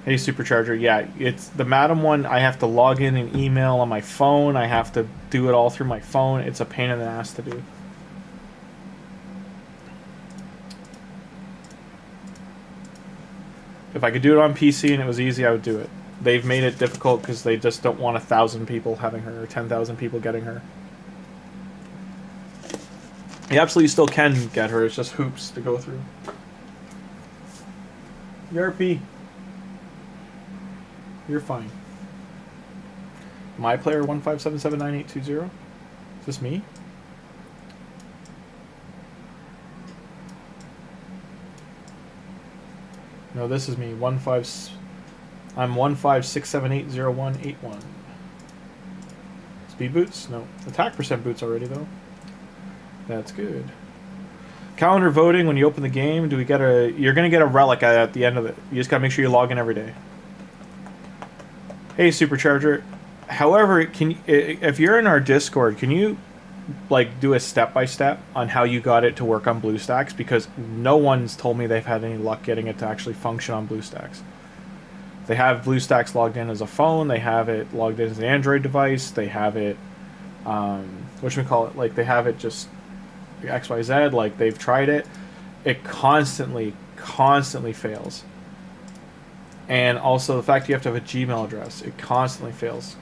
Speaker 1: Hey, Supercharger, yeah, it's the Madam one. I have to log in and email on my phone. I have to do it all through my phone. It's a pain in the ass to do. If I could do it on PC and it was easy, I would do it. They've made it difficult because they just don't want 1,000 people having her or 10,000 people getting her. You absolutely still can get her. It's just hoops to go through. Yerpy. You're fine. My player 15779820. Is this me? No, this is me. I'm 1567801881. Speed boots? No. Attack percent boots already though. That's good. Calendar voting when you open the game. Do we get a? You're gonna get a relic at the end of it. You just gotta make sure you log in every day. Hey, Supercharger. However, if you're in our Discord, can you like do a step-by-step on how you got it to work on BlueStacks? Because no one's told me they've had any luck getting it to actually function on BlueStacks. They have BlueStacks logged in as a phone. They have it logged in as an Android device. They have it, whatchamacallit, like they have it just XYZ. Like they've tried it. It constantly fails. And also the fact you have to have a Gmail address, it constantly fails.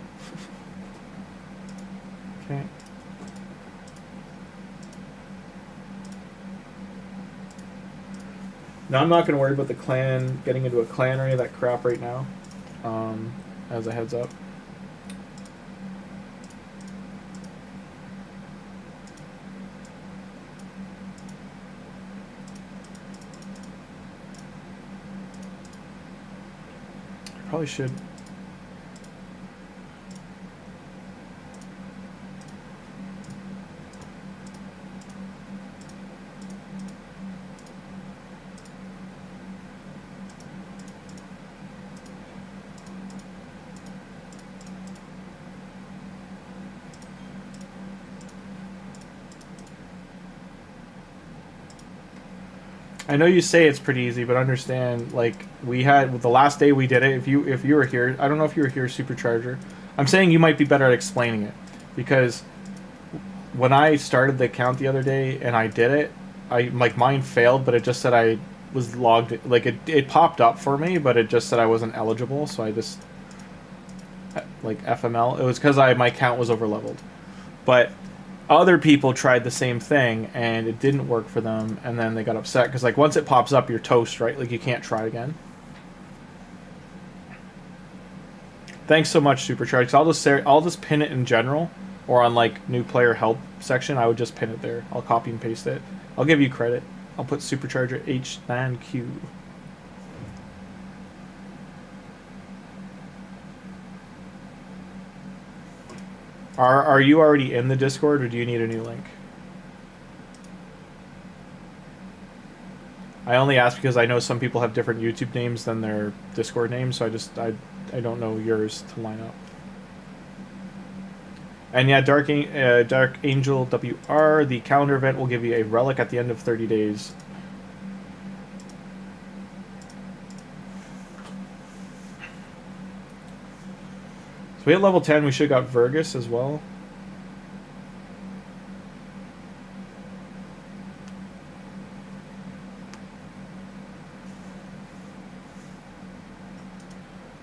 Speaker 1: Okay. Now I'm not going to worry about the clan, getting into a clan or any of that crap right now, as a heads up. Probably should. I know you say it's pretty easy, but understand, like, we had, the last day we did it, if you were here, I don't know if you were here, Supercharger, I'm saying you might be better at explaining it, because when I started the account the other day, and I did it, like, mine failed, but it just said I was logged, like, it popped up for me, but it just said I wasn't eligible, so I just, like, FML, it was because my account was overleveled, but other people tried the same thing and it didn't work for them, and then they got upset because like once it pops up you're toast, right? Like you can't try again. Thanks so much, Supercharge. I'll just pin it in general, or on like new player help section. I would just pin it there. I'll copy and paste it. I'll give you credit. I'll put Supercharger H9Q. Are you already in the Discord, or do you need a new link? I only ask because I know some people have different YouTube names than their Discord names, so I don't know yours to line up. And yeah, Dark Angel WR, the calendar event will give you a relic at the end of 30 days. So we hit level 10. We should have got Vergis as well.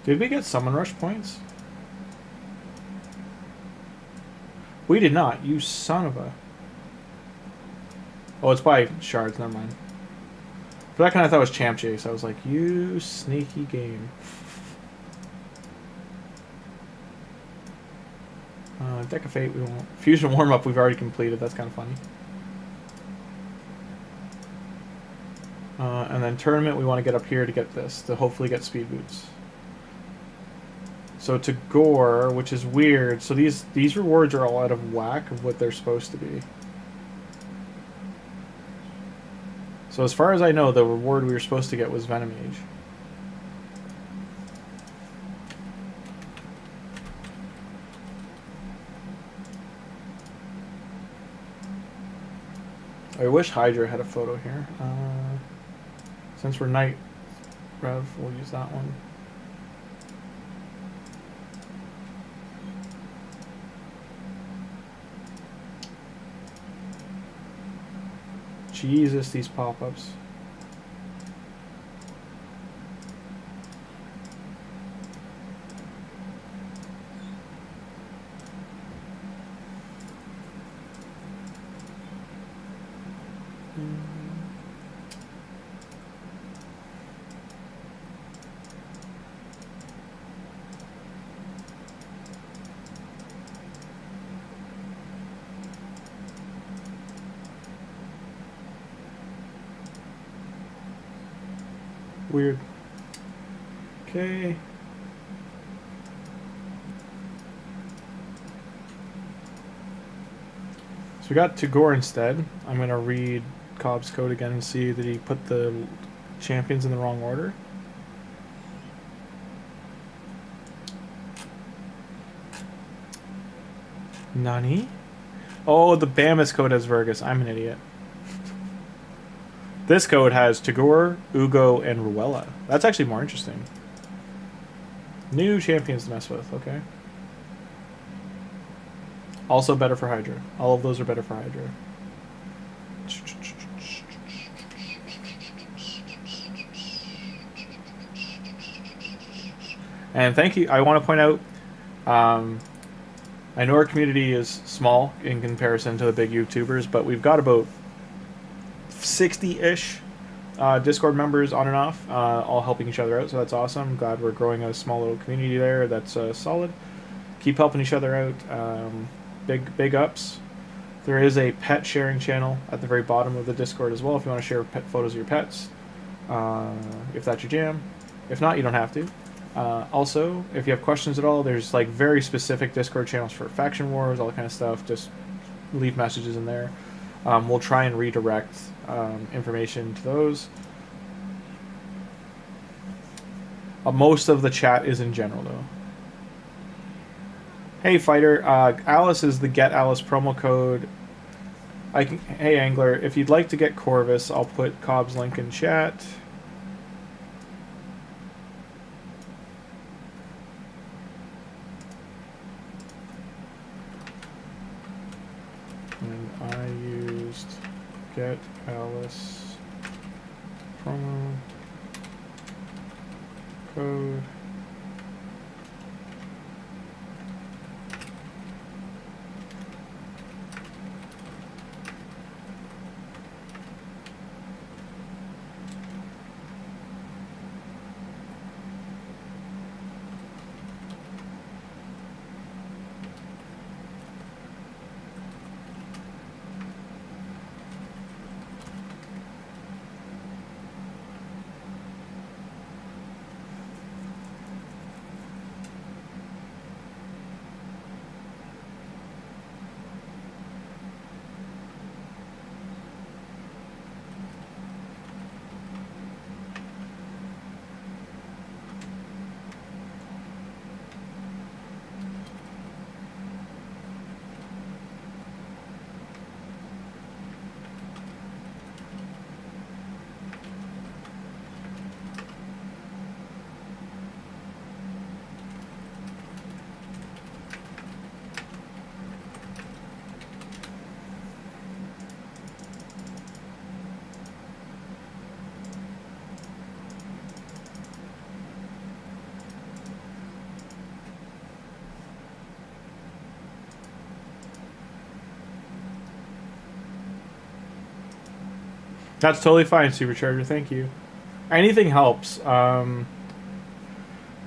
Speaker 1: Did we get Summon Rush points? We did not. You son of a... Oh, it's by shards. Never mind. For that kind of thought it was Champ Chase. I was like, you sneaky game. Deck of Fate, we won't. Fusion warm-up, we've already completed. That's kind of funny. And then tournament, we want to get up here to get this, to hopefully get speed boots. So Tagoar, which is weird. So these rewards are all out of whack of what they're supposed to be. So as far as I know, the reward we were supposed to get was Venomage. I wish Hydra had a photo here. Since we're Night Rev, we'll use that one. Jesus, these pop-ups. Weird. Okay. So we got Tagoar instead. I'm going to read Cobb's code again and see that he put the champions in the wrong order. Nani? Oh, the Bambus code has Vergis. I'm an idiot. This code has Tagoar, Ugo, and Ruella. That's actually more interesting. New champions to mess with, okay. Also better for Hydra. All of those are better for Hydra. And thank you. I want to point out, I know our community is small in comparison to the big YouTubers, but we've got about 60-ish Discord members on and off, all helping each other out, so that's awesome. I'm glad we're growing a small little community there. That's solid. Keep helping each other out. Big ups. There is a pet sharing channel at the very bottom of the Discord as well if you want to share pet photos of your pets, if that's your jam. If not, you don't have to. Also, if you have questions at all, there's like very specific Discord channels for faction wars, all that kind of stuff. Just leave messages in there. We'll try and redirect information to those. Most of the chat is in general, though. Hey, Fighter. Alice is the Get Alice promo code. Hey, Angler. If you'd like to get Corvvis, I'll put Cobb's link in chat. And I used Get Alice promo code. That's totally fine, Supercharger. Thank you. Anything helps.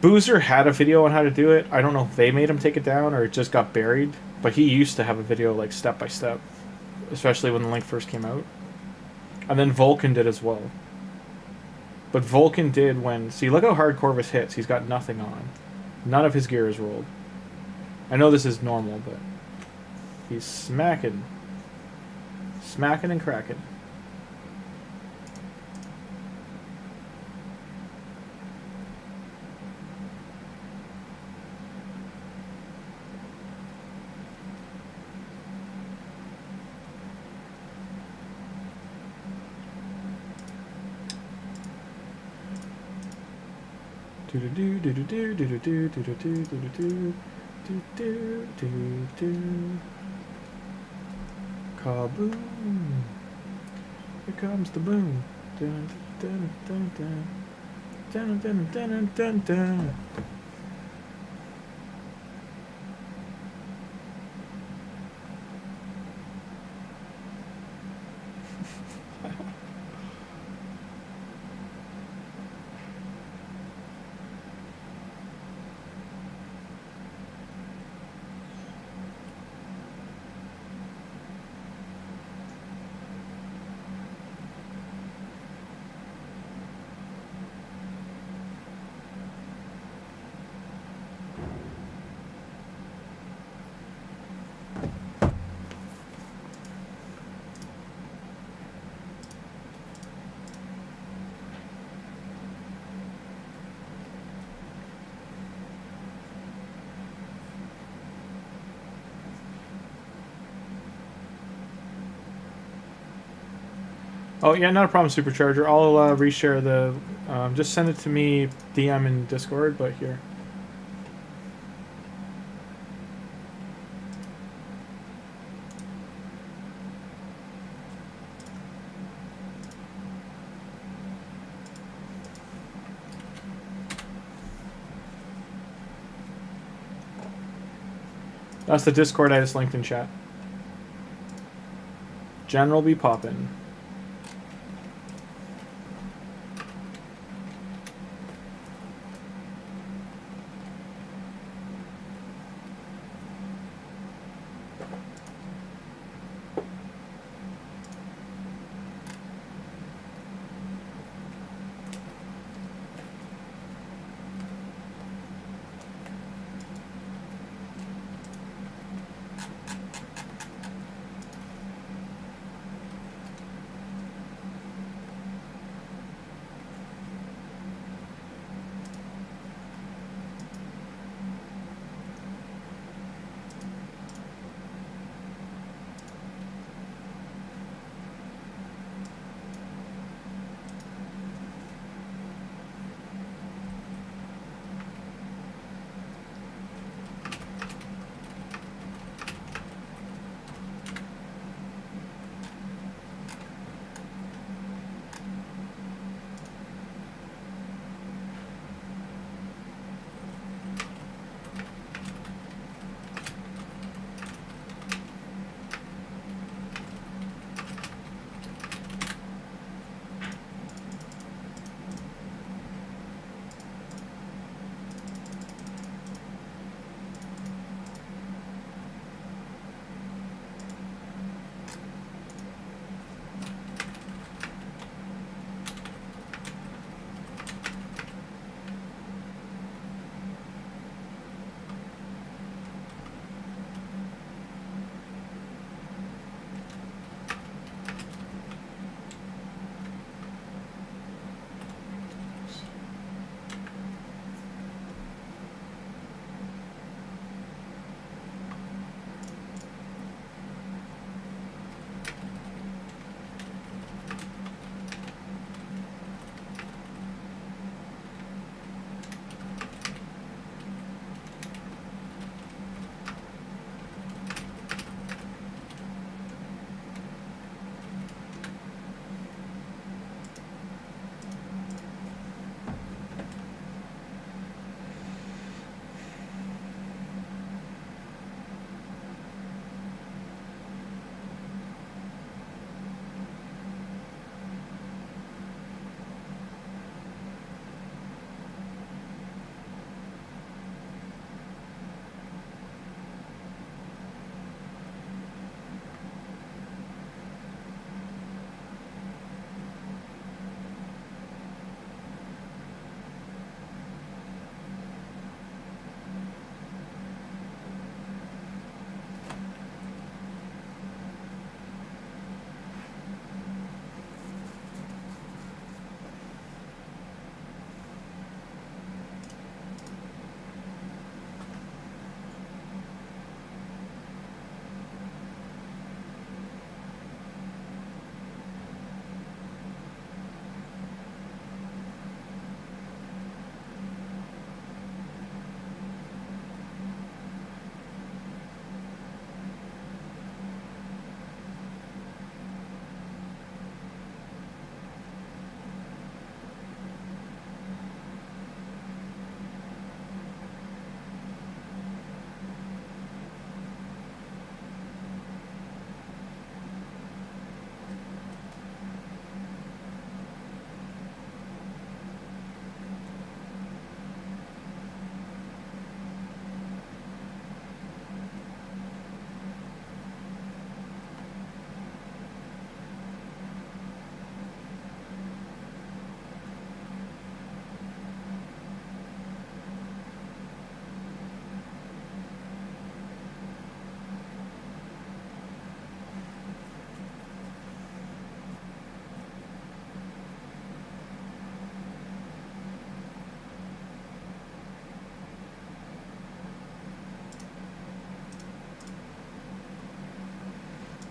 Speaker 1: Boozer had a video on how to do it. I don't know if they made him take it down or it just got buried. But he used to have a video like step by step, especially when the link first came out. And then VOLKIN did as well. But VOLKIN did when... See, look how hard Corvvis hits. He's got nothing on. None of his gear is rolled. I know this is normal, but... He's smacking. Smacking and cracking. Do do do do do do do do do do do do do do do do. Kaboom! Here comes the boom! Dun dun dun dun dun dun dun dun dun. Oh, yeah, not a problem, Supercharger. I'll reshare the... just send it to me, DM in Discord, but here. That's the Discord I just linked in chat. General be poppin'.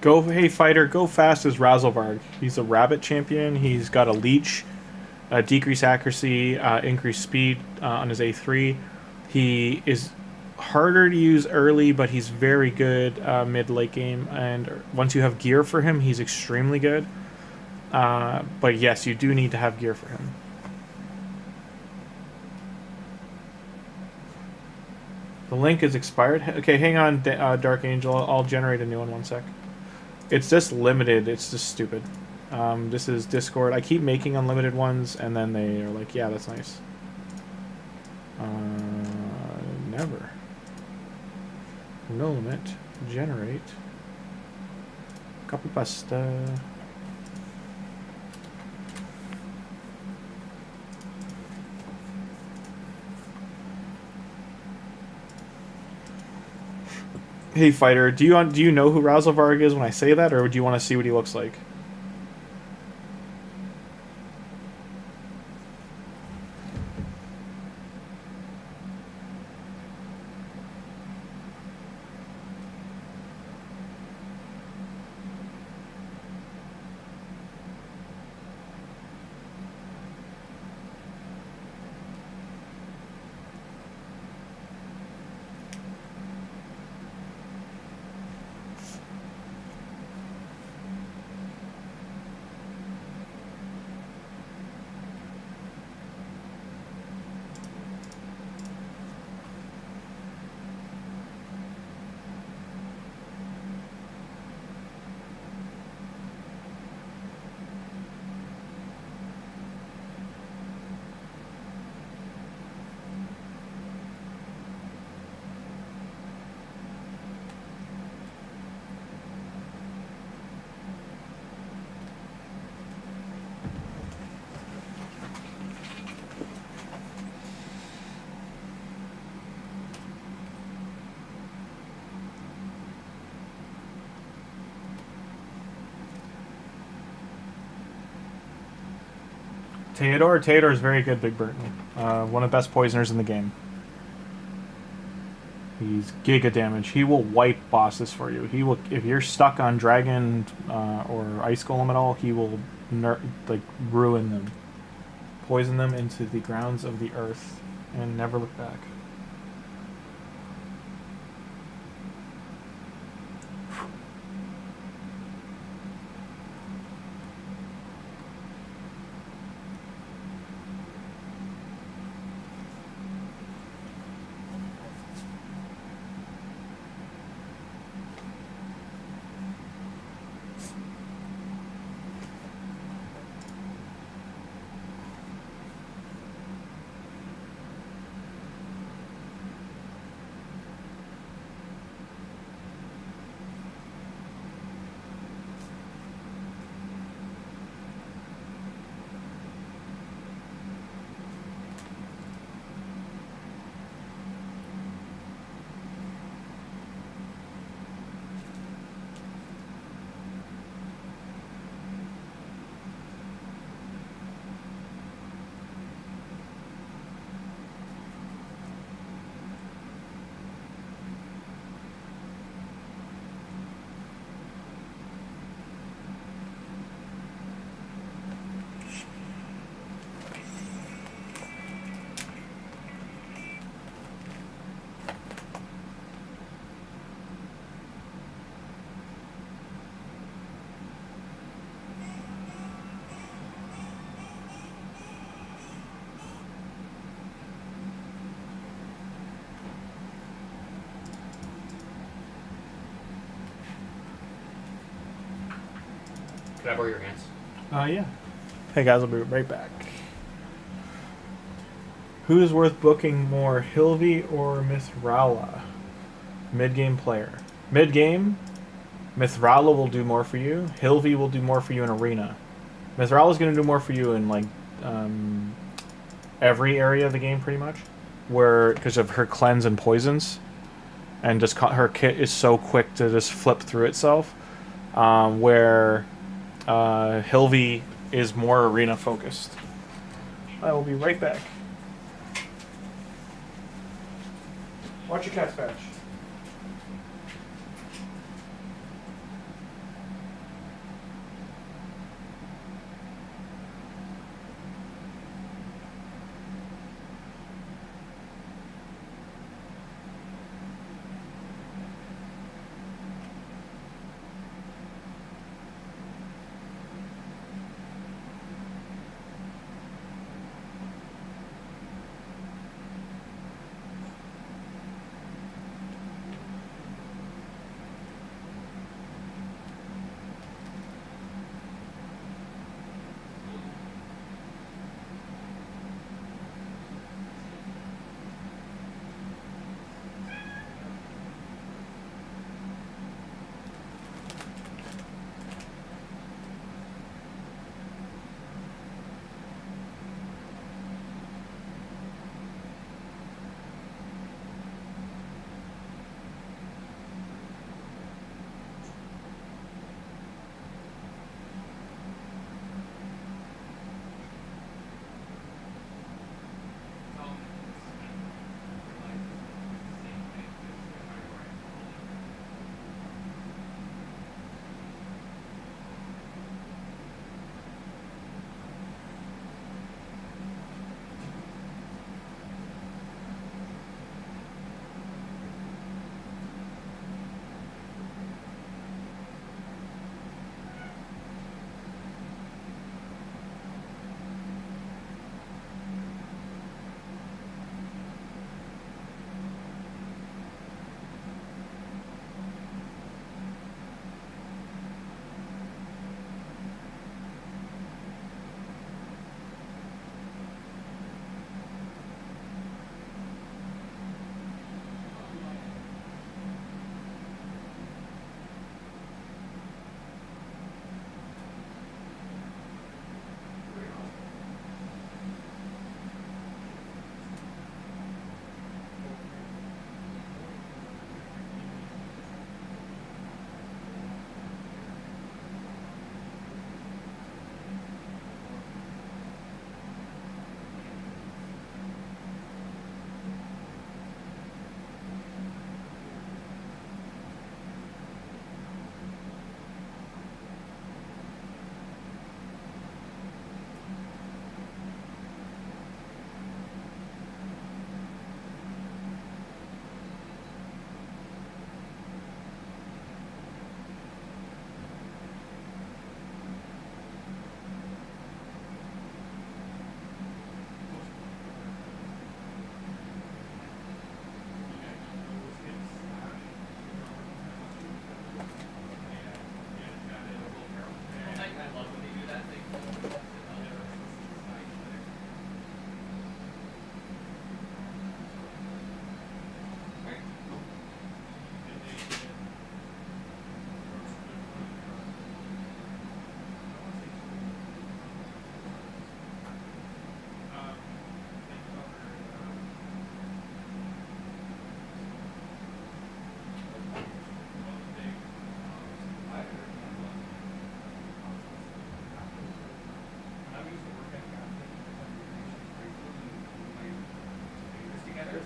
Speaker 1: Hey fighter, go fast as RAZELVARG. He's a rabbit champion. He's got a leech, decrease accuracy, increase speed on his A3. He is harder to use early, but he's very good mid-late game. And once you have gear for him, he's extremely good. But yes, you do need to have gear for him. The link is expired. Okay, hang on, Dark Angel. I'll generate a new one sec. It's just limited. It's just stupid. This is Discord. I keep making unlimited ones, and then they are like, yeah, that's nice. Never. No limit. Generate. Copy pasta. Hey fighter, do you know who RAZELVARG is when I say that, or do you want to see what he looks like? Tagoar is very good, Big Burton. One of the best poisoners in the game. He's giga damage. He will wipe bosses for you. He will, if you're stuck on dragon or ice golem at all, he will like ruin them, poison them into the grounds of the earth, and never look back.
Speaker 4: Can I borrow your hands?
Speaker 1: Yeah. Hey guys, I'll be right back. Who is worth booking more, Hilvi or Mithrala? Mid-game player. Mid-game, Mithrala will do more for you. Hilvi will do more for you in arena. Mithrala is going to do more for you in like every area of the game, pretty much, where because of her cleanse and poisons, and just her kit is so quick to just flip through itself. Where Hilvi is more arena focused. I will be right back. Watch your cat fetch.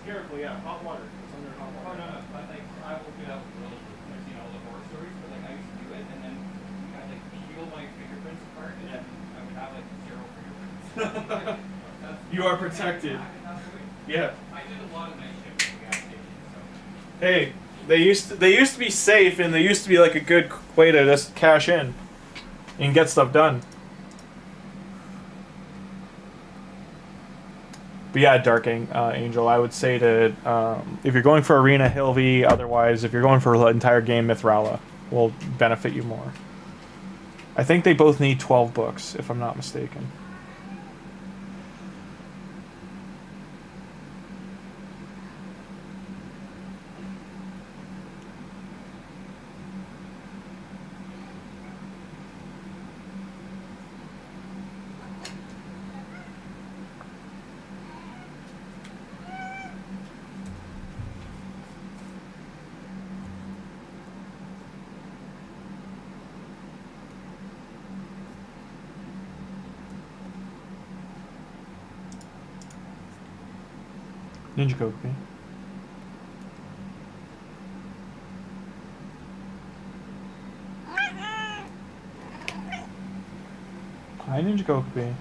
Speaker 1: careful, yeah. Hot water. It's under hot
Speaker 4: Oh, no, no. But, like, I will do that with girls. I've seen all the horror stories, but, like, I used to do it, and then I'd, like, peel my fingerprints apart, and then I would have, like, 0 fingerprints.
Speaker 1: You are protected. Yeah.
Speaker 4: I did a lot of night shifts at the gas station, so.
Speaker 1: Hey, they used to be safe, and they used to be like a good way to just cash in and get stuff done. But yeah, Dark Angel, I would say to if you're going for Arena, Hilvi. Otherwise, if you're going for the entire game, Mithrala will benefit you more. I think they both need 12 books, if I'm not mistaken. Ninja Kokopi. Hi, Ninja Kokopi.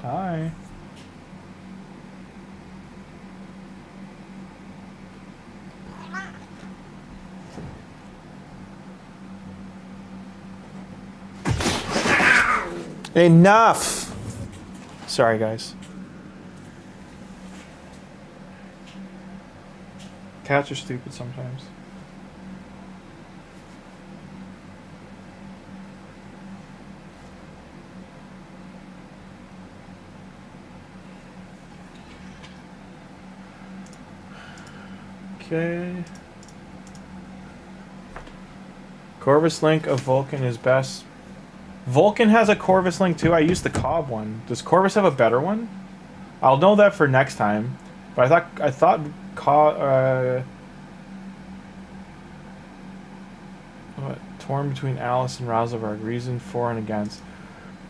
Speaker 1: Hi. Enough! Sorry, guys. Cats are stupid sometimes. Okay. Corvvis Link of Vulcan is best. Vulcan has a Corvvis Link too. I used the Cobb one. Does Corvus have a better one? I'll know that for next time. But I thought torn between Alice and RAZELVARG. Reason for and against.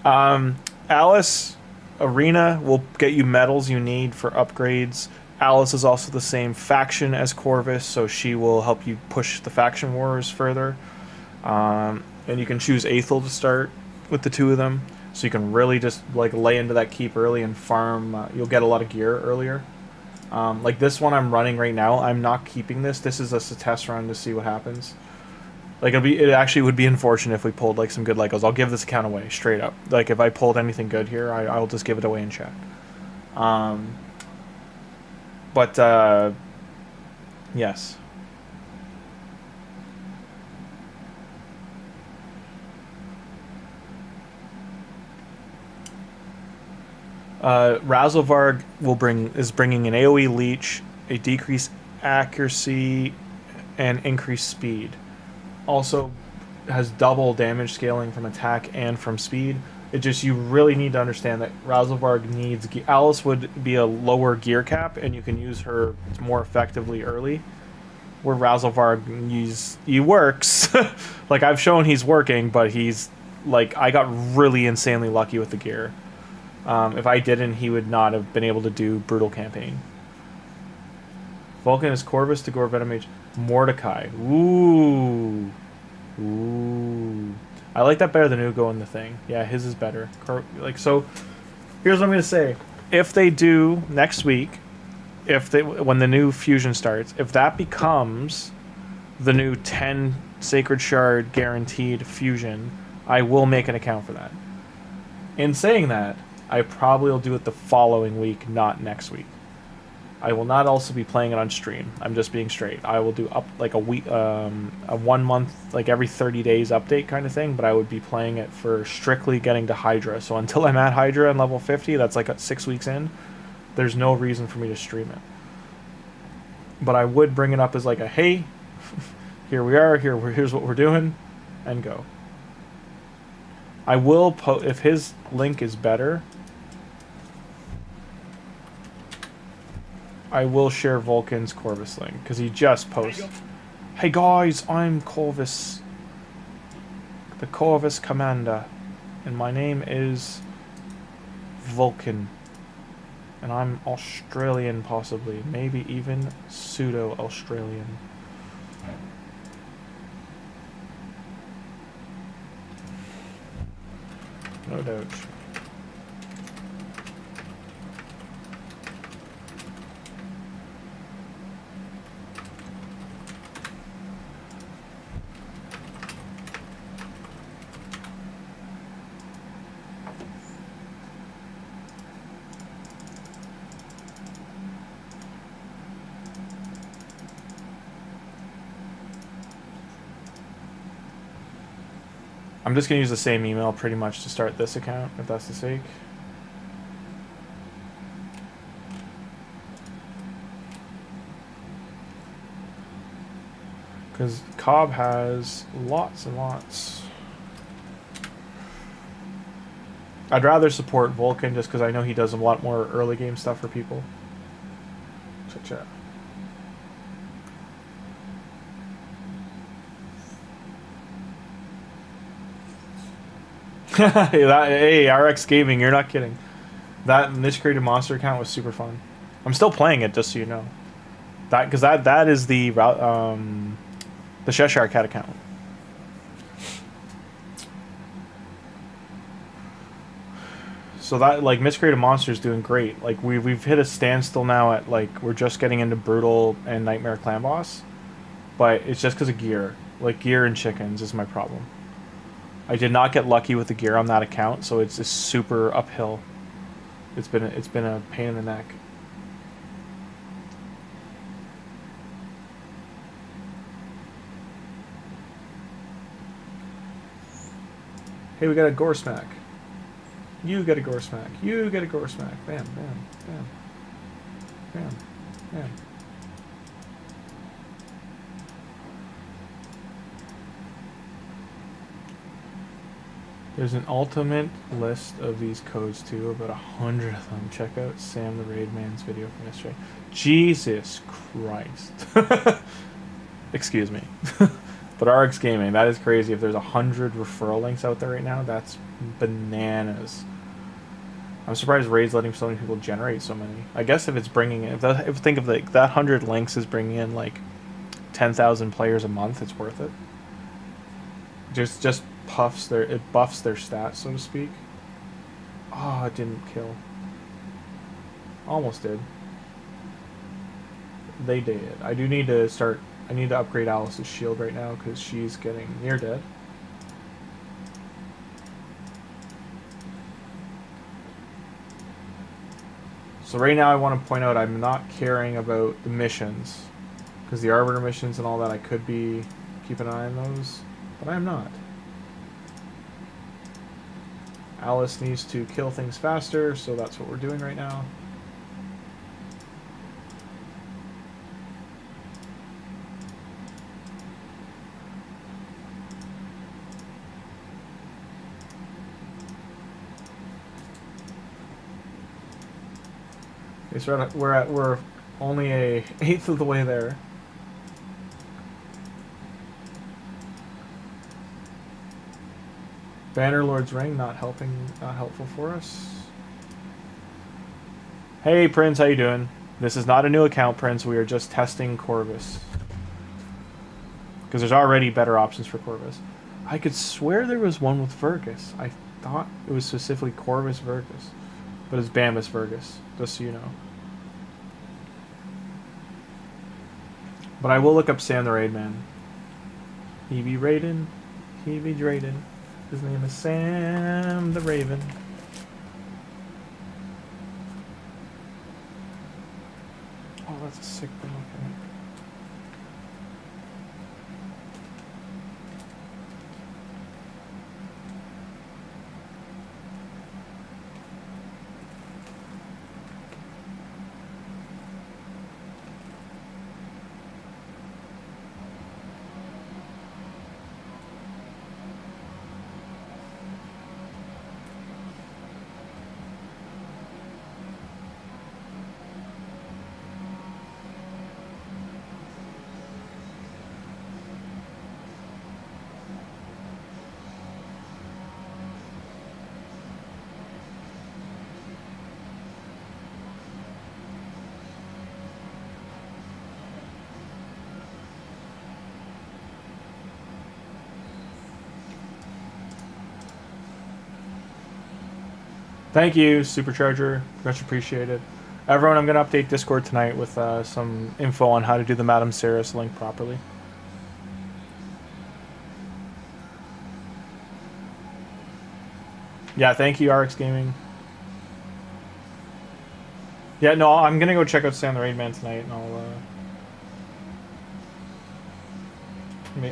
Speaker 1: Alice Arena will get you medals you need for upgrades. Alice is also the same faction as Corvus, so she will help you push the faction wars further. And you can choose Aethel to start with the two of them, so you can really just like lay into that keep early and farm. You'll get a lot of gear earlier. Like this one I'm running right now, I'm not keeping this. This is just a test run to see what happens. Like it actually would be unfortunate if we pulled like some good Legos. I'll give this account away straight up. Like if I pulled anything good here, I'll just give it away in chat. But yes. RAZELVARG is bringing an AoE leech, a decreased accuracy, and increased speed. Also has double damage scaling from attack and from speed. It just, you really need to understand that RAZELVARG needs... Alice would be a lower gear cap, and you can use her more effectively early. Where RAZELVARG, he works. Like, I've shown he's working, but he's... Like, I got really insanely lucky with the gear. If I didn't, he would not have been able to do Brutal Campaign. Vulcan is Corvus, Tagoar, VENOMAGE, Mordecai. Ooh. Ooh. I like that better than Ugo in the thing. Yeah, his is better. Like, so, here's what I'm going to say. If they do next week, when the new fusion starts, if that becomes the new 10 Sacred Shard guaranteed fusion, I will make an account for that. In saying that, I probably will do it the following week, not next week. I will not also be playing it on stream. I'm just being straight. I will do up like a week, a 1 month, like every 30 days update kind of thing. But I would be playing it for strictly getting to Hydra. So until I'm at Hydra and level 50, that's like 6 weeks in. There's no reason for me to stream it. But I would bring it up as like a hey, here we are. Here's what we're doing, and go. I will if his link is better. I will share Vulcan's Corvus link, because he just posted. Hey guys, I'm Corvus. The Corvus Commander. and my name is VOLKIN. And I'm Australian, possibly. Maybe even pseudo-Australian. No doubt. I'm just going to use the same email pretty much to start this account, if that's the sake. Because Cobb has lots and lots. I'd rather support VOLKIN just because I know he does a lot more early game stuff for people. So chat. Hey, RX Gaming, you're not kidding. That Miscreated Monster account was super fun. I'm still playing it, just so you know. Because that is the Cheshire Cat account. So that, like, Miscreated Monster is doing great. Like, we've hit a standstill now at, like, we're just getting into Brutal and Nightmare Clan Boss. But it's just because of gear. Like, gear and chickens is my problem. I did not get lucky with the gear on that account, so it's just super uphill. It's been a pain in the neck. Hey, we got a gore smack. You get a gore smack. You get a gore smack. Bam, bam, bam. Bam, bam. There's an ultimate list of these codes too, about 100 of them. Check out Sam the Raid Man's video from yesterday. Jesus Christ. Excuse me. But RX Gaming, that is crazy. If there's 100 referral links out there right now, that's bananas. I'm surprised Raid's letting so many people generate so many. I guess if it's bringing in, if think of like that 100 links is bringing in like 10,000 players a month, it's worth it. Just buffs their stats, so to speak. Oh, it didn't kill. Almost did. They did. I do need to start. I need to upgrade Alice's shield right now because she's getting near dead. So right now I want to point out I'm not caring about the missions because the Arbiter missions and all that, I could be keeping an eye on those, but I am not. Alice needs to kill things faster, so that's what we're doing right now. Okay, so we're only a 1/8 of the way there. Bannerlord's Ring not helpful for us. Hey Prince, how you doing? This is not a new account, Prince. We are just testing Corvvis. Because there's already better options for Corvvis. I could swear there was one with Vergis. I thought it was specifically Corvvis Vergis. But it's Bambus Vergis, just so you know. But I will look up Sam the Raid Man. He be raiding, he be draiding. His name is Sam the Raven. Oh, that's a sick one. Okay. Thank you, Supercharger. Much appreciated. Everyone, I'm going to update Discord tonight with some info on how to do the Madam SERRIS link properly. Yeah, thank you, RX Gaming. Yeah, no, I'm going to go check out Stan the Raid Man tonight, and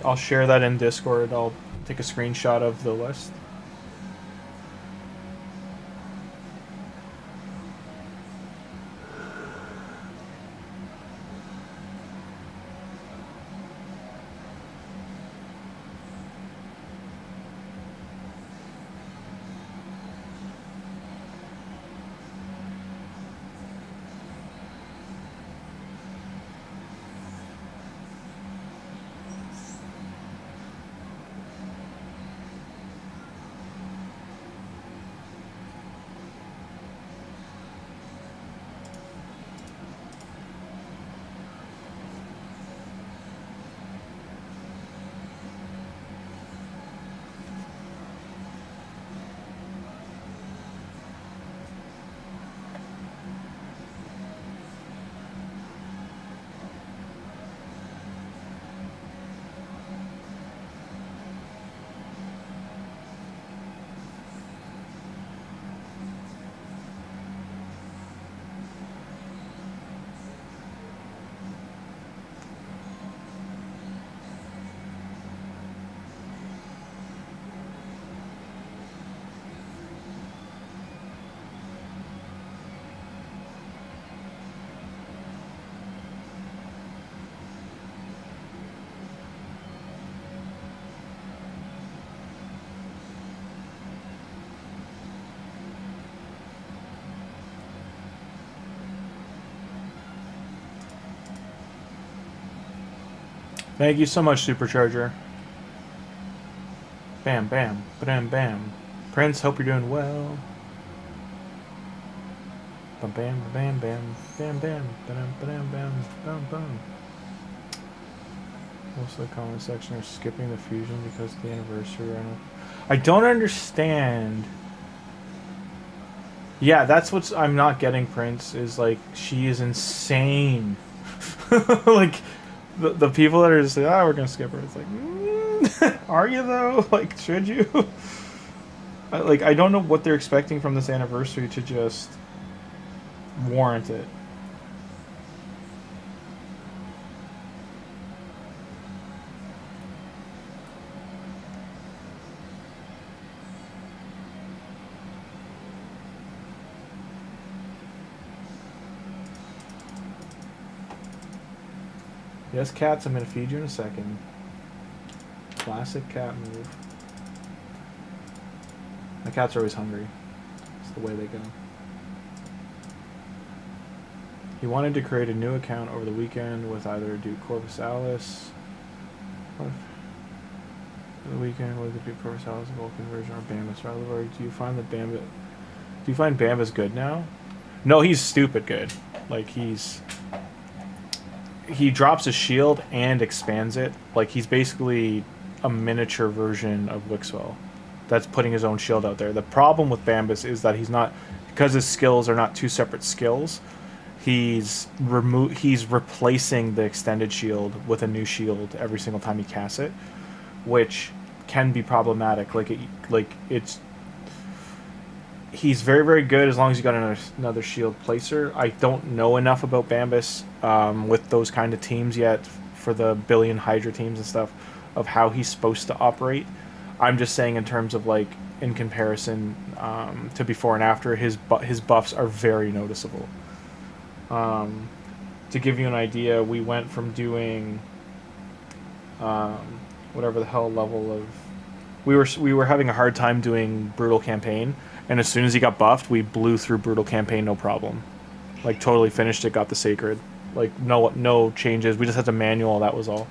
Speaker 1: I'll share that in Discord. I'll take a screenshot of the list. Thank you so much, Supercharger. Bam, bam, bam, bam. Prince, hope you're doing well. Bam, bam, bam, bam, bam, bam, bam, bam, bam, bam, bam. Most of the comment section are skipping the fusion because of the anniversary. I don't understand. Yeah, that's what I'm not getting, Prince, is like, she is insane. Like, the people that are just like, oh, we're gonna skip her. It's like, are you though? Like, should you? I don't know what they're expecting from this anniversary to just warrant it. Yes, cats, I'm going to feed you in a second. Classic cat move. My cats are always hungry. It's the way they go. He wanted to create a new account over the weekend with either do Corvvis Alice. What if the weekend with the Corvvis Alice Vulcan version or Bambus RAZELVARG? Do you find that Bambus? Do you find Bambus good now? No, he's stupid good. Like he drops a shield and expands it. Like, he's basically a miniature version of Wixwell that's putting his own shield out there. The problem with Bambus is that he's not, because his skills are not two separate skills, he's replacing the extended shield with a new shield every single time he casts it, which can be problematic. He's very, very good as long as you got another shield placer. I don't know enough about Bambus with those kind of teams yet for the billion Hydra teams and stuff of how he's supposed to operate. I'm just saying in terms of, like, in comparison to before and after, his buffs are very noticeable. To give you an idea, we went from doing whatever the hell level of... We were having a hard time doing Brutal Campaign, and as soon as he got buffed, we blew through Brutal Campaign no problem. Like, totally finished it, got the Sacred. Like, no changes. We just had to manual, that was all.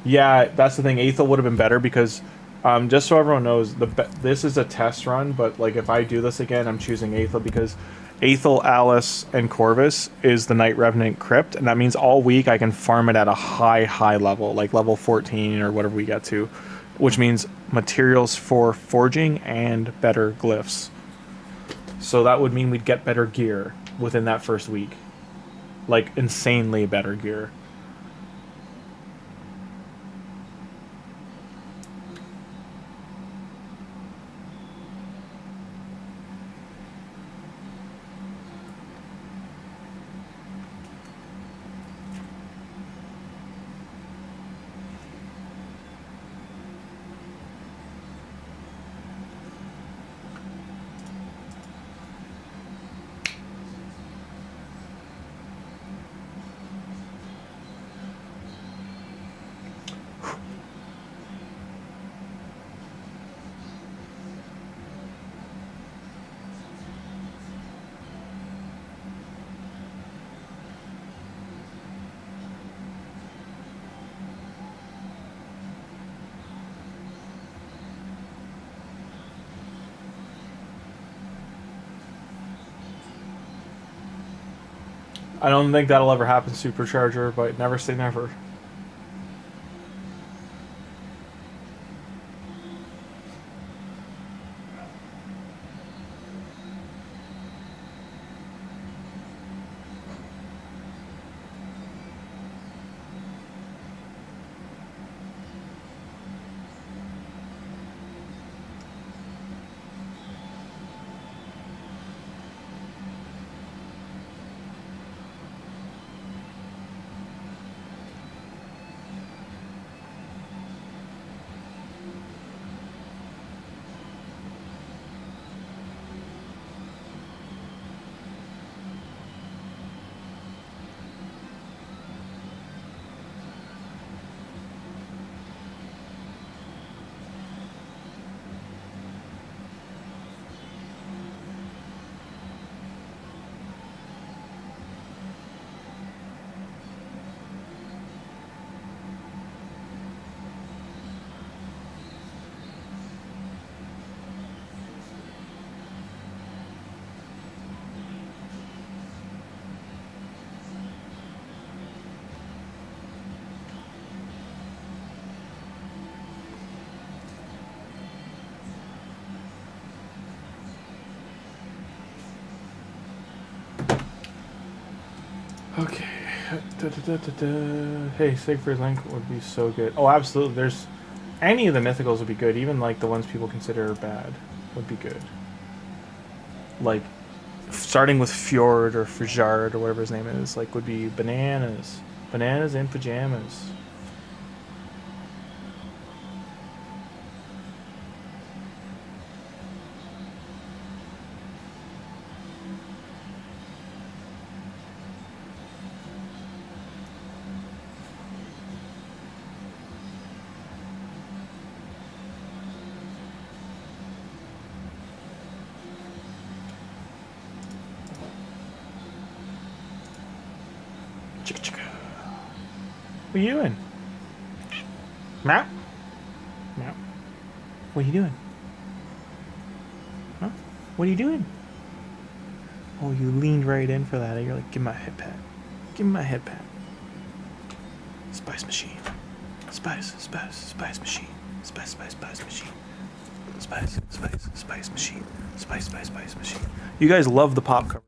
Speaker 1: Yeah, that's the thing. Aethel would have been better because, just so everyone knows, this is a test run, but, like, if I do this again, I'm choosing Aethel because Aethel, Alice, and Corvus is the Night Revenant Crypt, and that means all week I can farm it at a high level, like level 14 or whatever we get to. which means materials for forging and better glyphs. So that would mean we'd get better gear within that first week. Like, insanely better gear. I don't think that'll ever happen, Supercharger, but never say never. Okay. Hey, Siegfried Link would be so good. Oh, absolutely. There's any of the mythicals would be good. Even like the ones people consider bad would be good. Like starting with Fjord or Fjard or whatever his name is, like would be bananas, bananas in pajamas. What are you doing? Meow? Meow. What are you doing? Huh? What are you doing? Oh, you leaned right in for that. You're like, give me my head pat. Give me my head pat. Spice machine. Spice machine. Spice machine. Spice machine. Spice machine. You guys love the pop cover.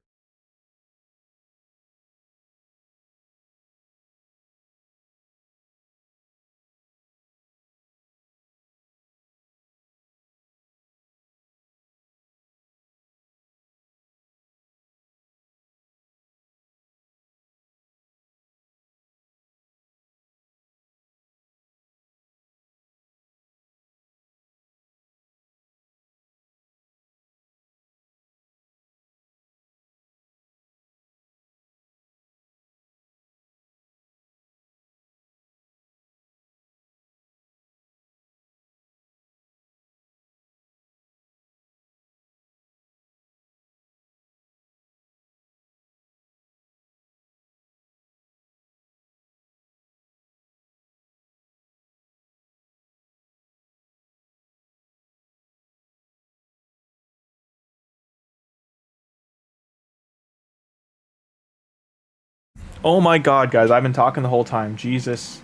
Speaker 1: Oh my god, guys, I've been talking the whole time. Jesus.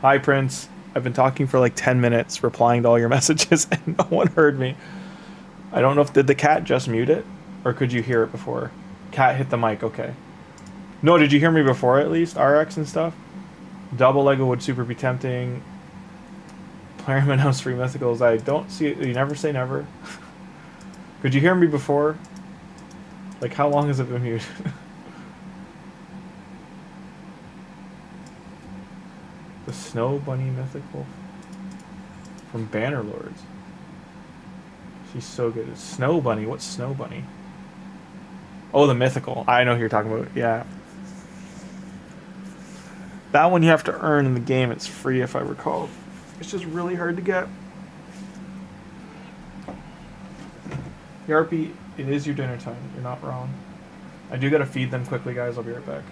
Speaker 1: Hi, Prince. I've been talking for like 10 minutes, replying to all your messages, and no one heard me. I don't know if did the cat just mute it, or could you hear it before? Cat hit the mic. Okay. No, did you hear me before at least? RX and stuff. Double Lego would super be tempting. Player announce free mythicals. I don't see it. You never say never. Could you hear me before? Like, how long has it been muted? The Snow Bunny mythical from Bannerlords. She's so good. It's Snow Bunny. What's Snow Bunny? Oh, the mythical. I know who you're talking about. Yeah. That one you have to earn in the game. It's free if I recall. It's just really hard to get. Yarpy, it is your dinner time. You're not wrong. I do gotta feed them quickly, guys. I'll be right back.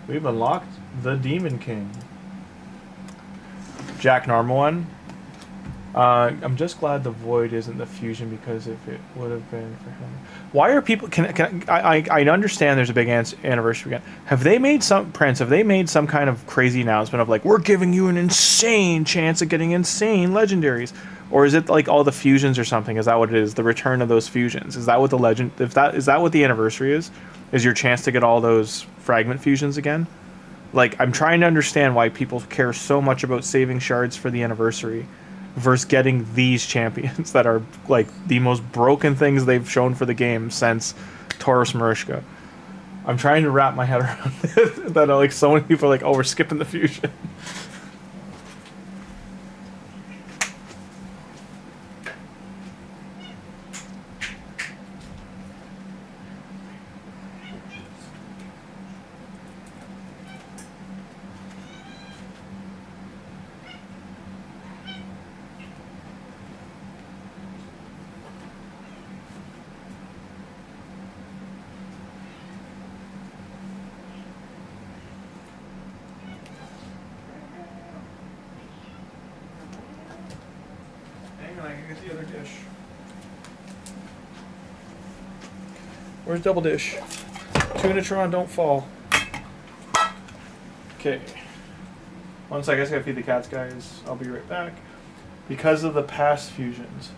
Speaker 1: We've unlocked the Demon King. Jack Narma one. I'm just glad the Void isn't the fusion, because if it would have been for him. Why are people? I understand there's a big anniversary weekend. Have they made some Prince? Have they made some kind of crazy announcement of like, we're giving you an insane chance at getting insane legendaries, or is it like all the fusions or something? Is that what it is? The return of those fusions? Is that what the legend? If that is that what the anniversary is? Is your chance to get all those fragment fusions again? Like, I'm trying to understand why people care so much about saving shards for the anniversary versus getting these champions that are like the most broken things they've shown for the game since Taurus Marishka. I'm trying to wrap my head around it, that like so many people are like, oh, we're skipping the fusion. Where's Double Dish? Tunatron, don't fall. Okay. Once I guess I gotta feed the cats, guys. I'll be right back. Because of the past fusions.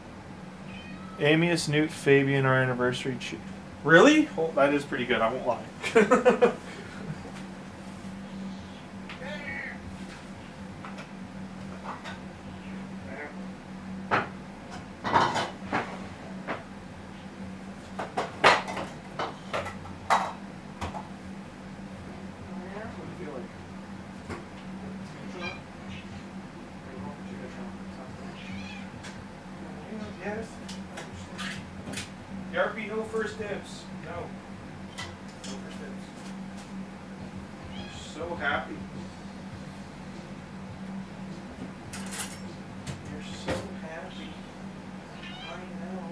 Speaker 1: Amius, Newt, Fabian, our anniversary. Really? Oh, that is pretty good, I won't lie. Yarpy, no first dibs. No. No first dibs. I'm so happy. You're so happy. I know.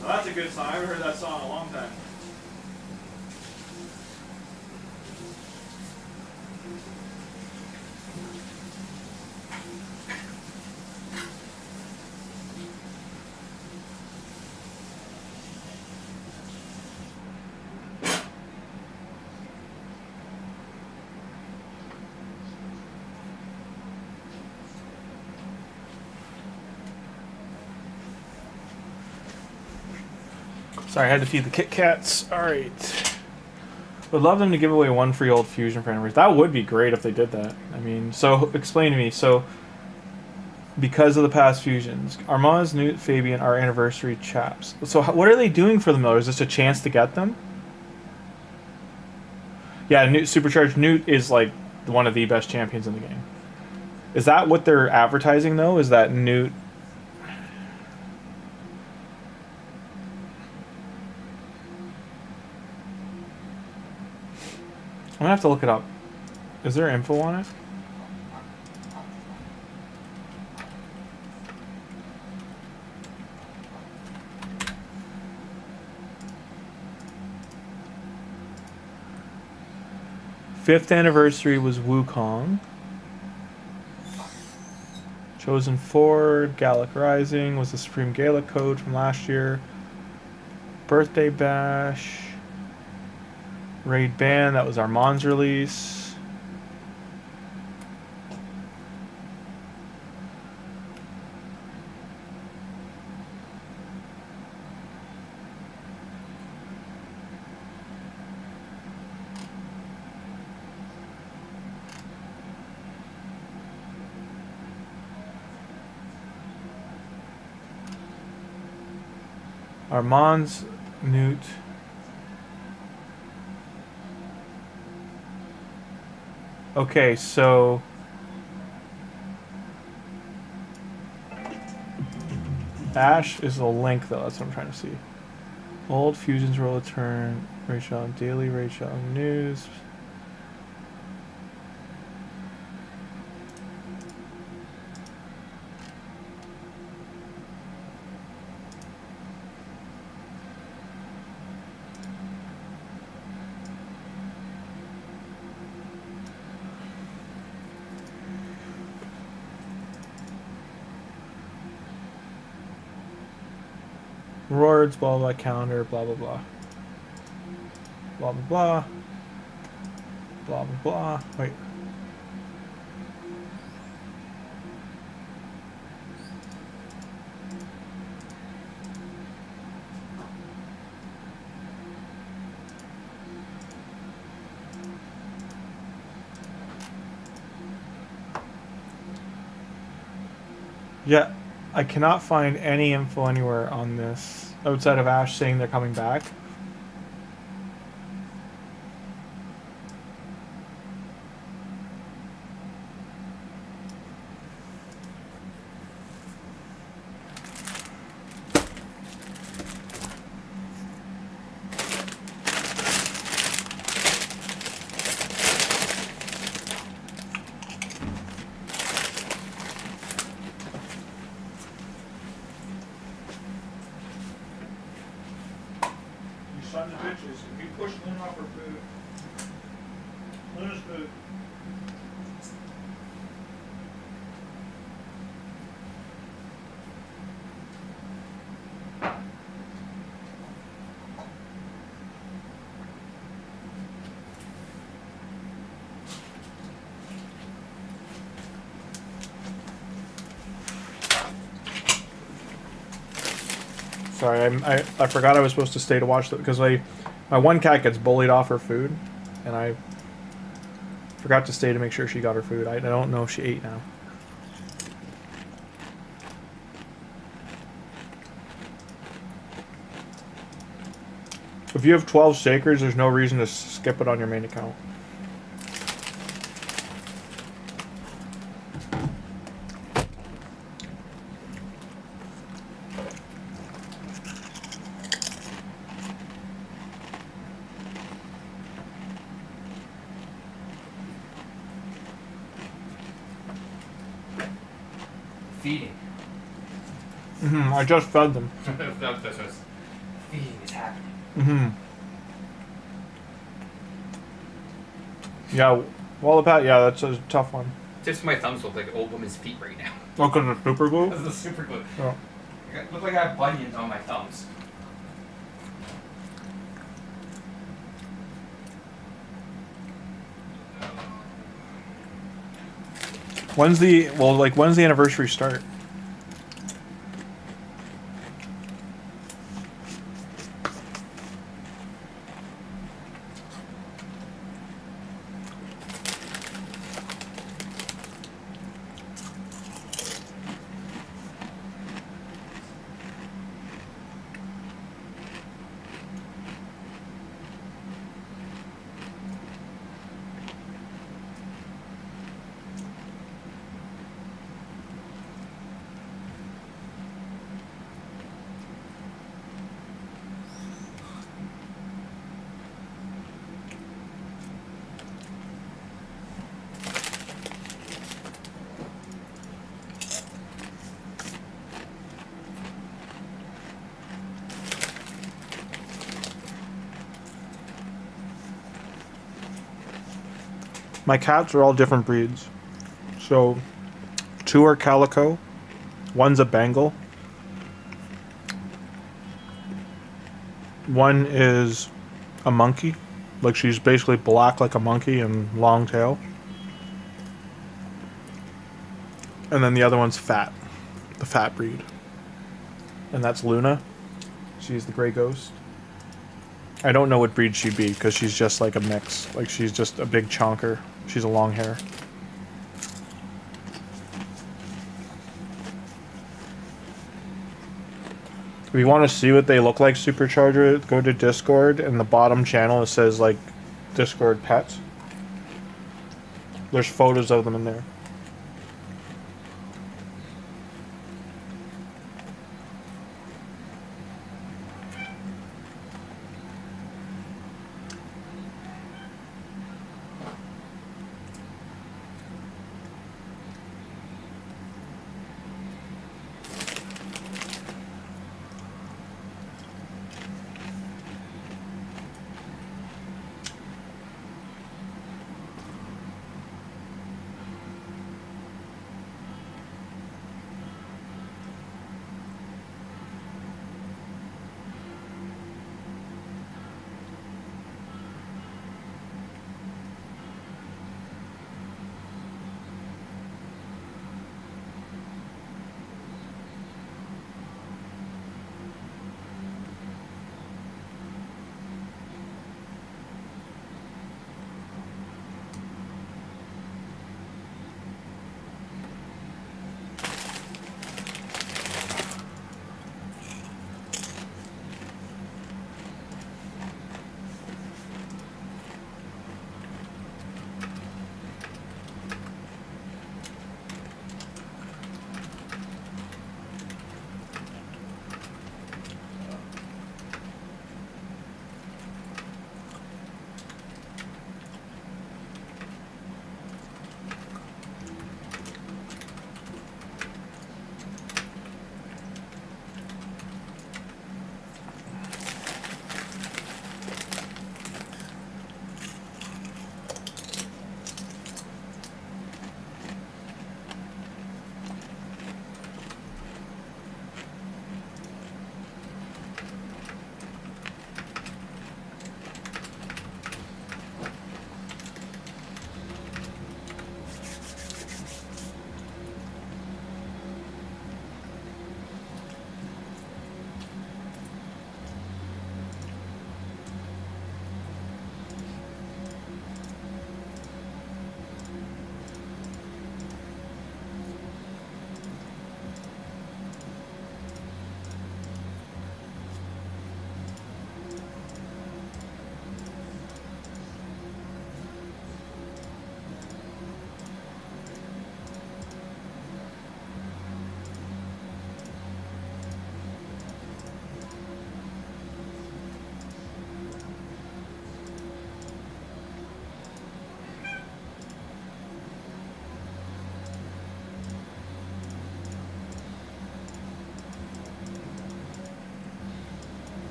Speaker 1: Well, that's a good song. I haven't heard that song in a long time. Sorry, I had to feed the Kit Kats. Alright. Would love them to give away one free old fusion for anniversary. That would be great if they did that. I mean, so explain to me. So, because of the past fusions, Armaz, Newt, Fabian are anniversary chaps. So what are they doing for the Miller? Is this a chance to get them? Yeah, Newt, Supercharged Newt is like one of the best champions in the game. Is that what they're advertising though? Is that Newt? I'm gonna have to look it up. Is there info on it? Fifth anniversary was Wukong. Chosen 4, Gallic Rising was the Supreme Gaelic code from last year. Birthday Bash. Raid Ban, that was Armand's release. Armand's Newt. Okay, so Ash is a link though, that's what I'm trying to see. Old fusions will return, Rachel Daily, Rachel News. Rewards, blah blah calendar, blah blah blah. Blah blah blah. Blah blah blah. Wait. Yeah, I cannot find any info anywhere on this outside of Ash saying they're coming back. Sons of bitches, if you push Luna off her food, Luna's food. Sorry, I forgot I was supposed to stay to watch that because my one cat gets bullied off her food, and I forgot to stay to make sure she got her food. I don't know if she ate now. If you have 12 shakers, there's no reason to skip it on your main account.
Speaker 4: Feeding.
Speaker 1: I just fed them.
Speaker 4: That's what's feeding is happening.
Speaker 1: Yeah, Wallapat, yeah, that's a tough one.
Speaker 4: Tips of my thumbs look like old woman's feet right now.
Speaker 1: Oh, because of super glue?
Speaker 4: This is super glue.
Speaker 1: Oh.
Speaker 4: Look like I have bunions on my thumbs.
Speaker 1: When's the anniversary start? My cats are all different breeds. So, 2 are calico, 1's a Bengal, 1 is a monkey. Like, she's basically black like a monkey and long tail. And then the other one's fat. The fat breed. And that's Luna. She's the gray ghost. I don't know what breed she'd be, because she's just like a mix. Like, she's just a big chonker. She's a long hair. If you want to see what they look like, Supercharger, go to Discord, and the bottom channel it says, like, Discord pets. There's photos of them in there.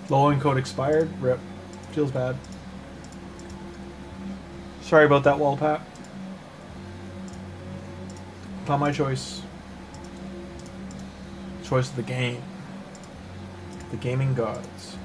Speaker 1: Lowing code expired. Rip. Feels bad. Sorry about that, Wallpat. Not my choice. Choice of the game. The gaming gods.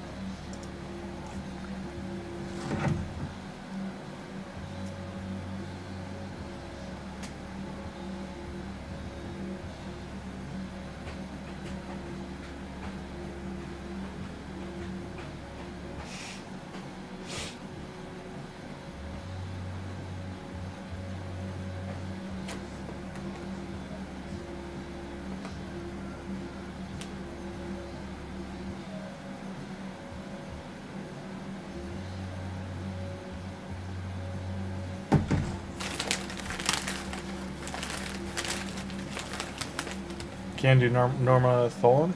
Speaker 1: Can do Narma THOLIN.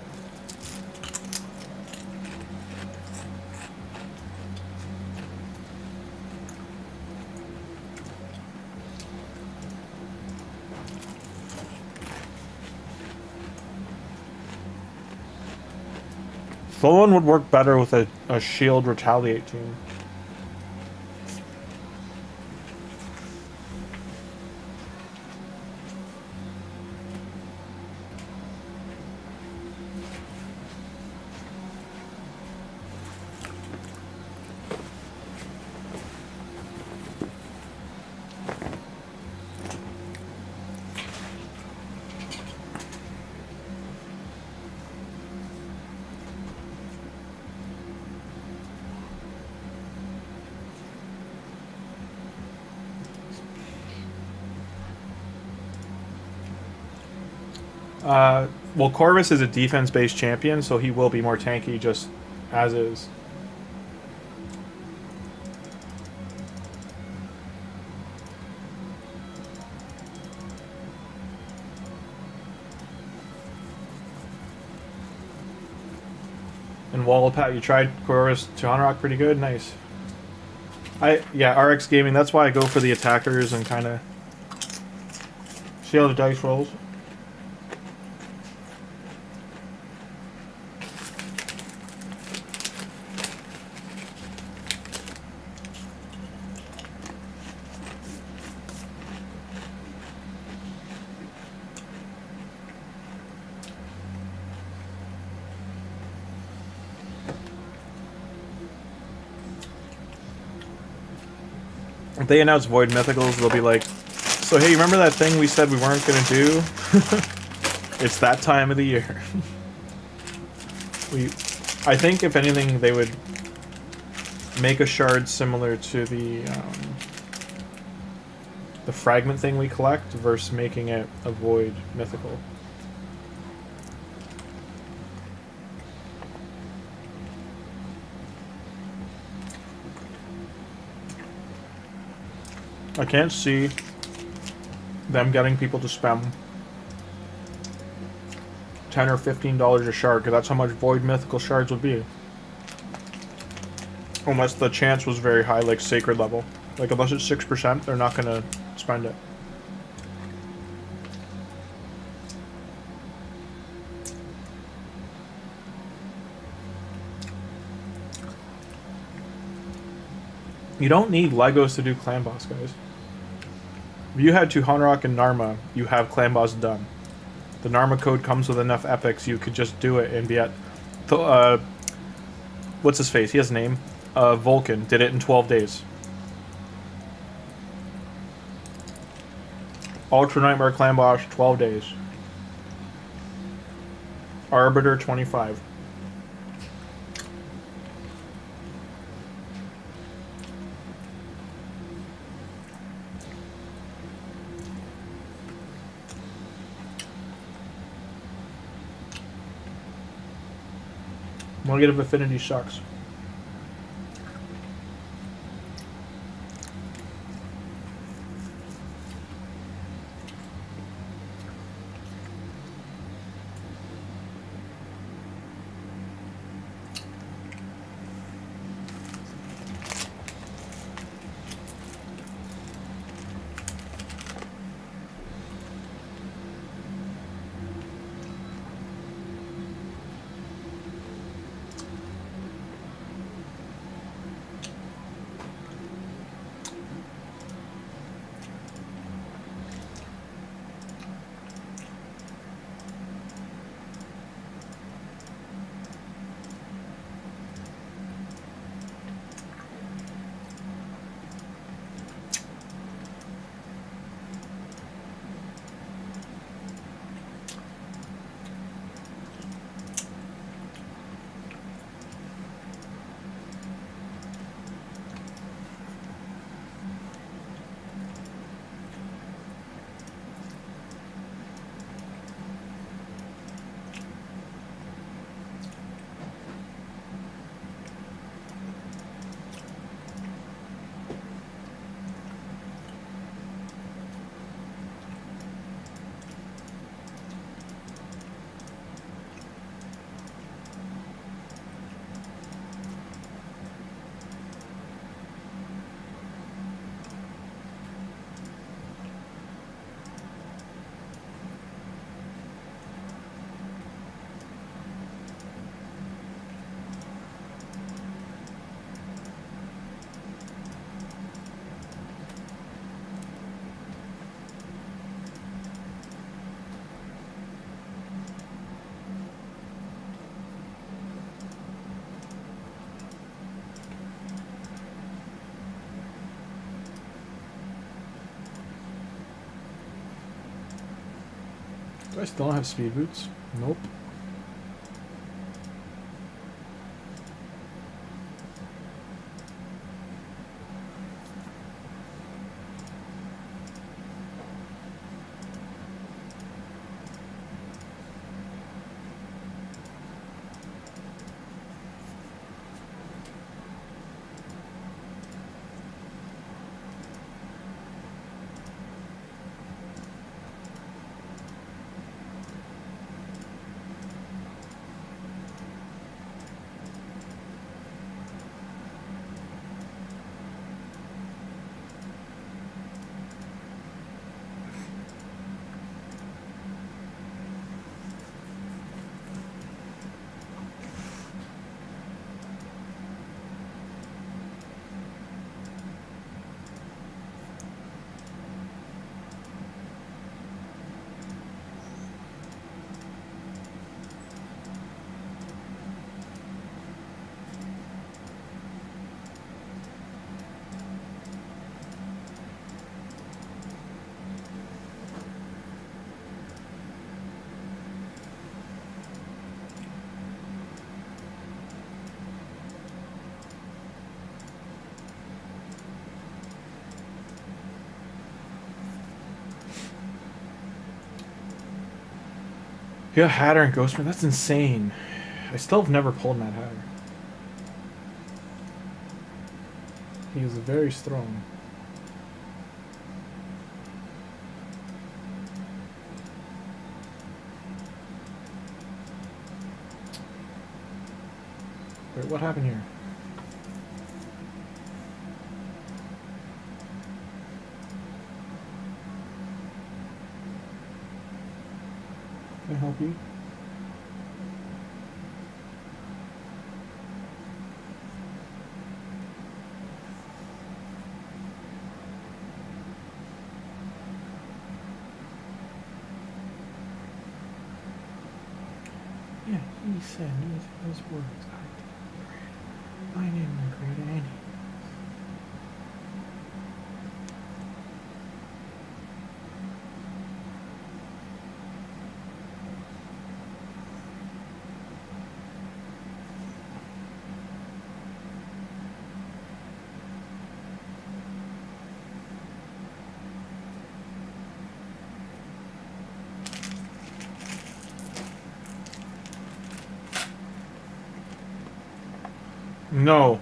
Speaker 1: Tholin would work better with a shield retaliate team. Well, Corvvis is a defense-based champion, so he will be more tanky just as is. And Wallowpat, you tried Corvus to Honorock pretty good? Nice. Yeah, RX Gaming, that's why I go for the attackers and kind of see how the dice rolls. If they announce Void Mythicals, they'll be like, so hey, remember that thing we said we weren't going to do? It's that time of the year. I think, if anything, they would make a shard similar to the fragment thing we collect versus making it a Void Mythical. I can't see them getting people to spend $10 or $15 a shard, because that's how much Void Mythical shards would be. Unless the chance was very high, like Sacred level. Like, unless it's 6%, they're not going to spend it. You don't need Legos to do Clan Boss, guys. If you had to Honorock and Narma, you have Clan Boss done. The Narma code comes with enough epics, you could just do it and be at... what's his face? He has a name. Vulcan did it in 12 days. Ultra Nightmare Clan Boss, 12 days. Arbiter, 25. Negative affinity sucks. Do I still don't have speed boots? Nope. Yeah, Hatter and Ghostman. That's insane. I still have never pulled Mad Hatter. He is very strong. Wait, what happened here? Can I help you? Yeah, he said those words. I didn't agree to any. No.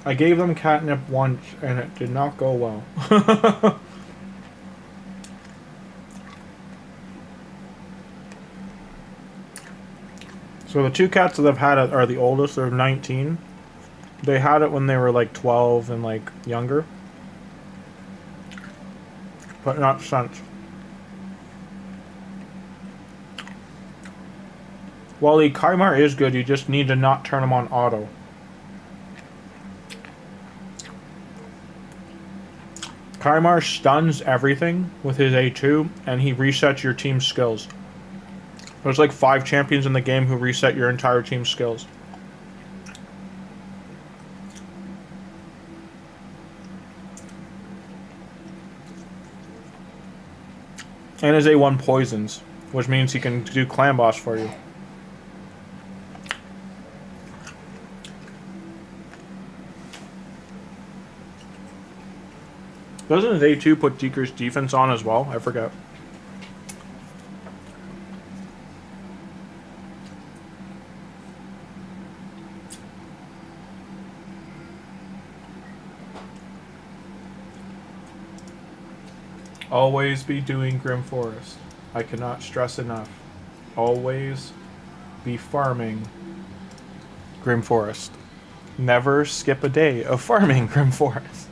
Speaker 1: I gave them catnip once and it did not go well. So the two cats that I've had are the oldest, they're 19. They had it when they were like 12 and like younger. But not since. While the Kaimar is good, you just need to not turn him on auto. Kaimar stuns everything with his A2, and he resets your team's skills. There's like 5 champions in the game who reset your entire team's skills. And his A1 poisons, which means he can do clan boss for you. Doesn't his A2 put Deeker's defense on as well? I forget. Always be doing Grim Forest. I cannot stress enough. Always be farming Grim Forest. Never skip a day of farming Grim Forest.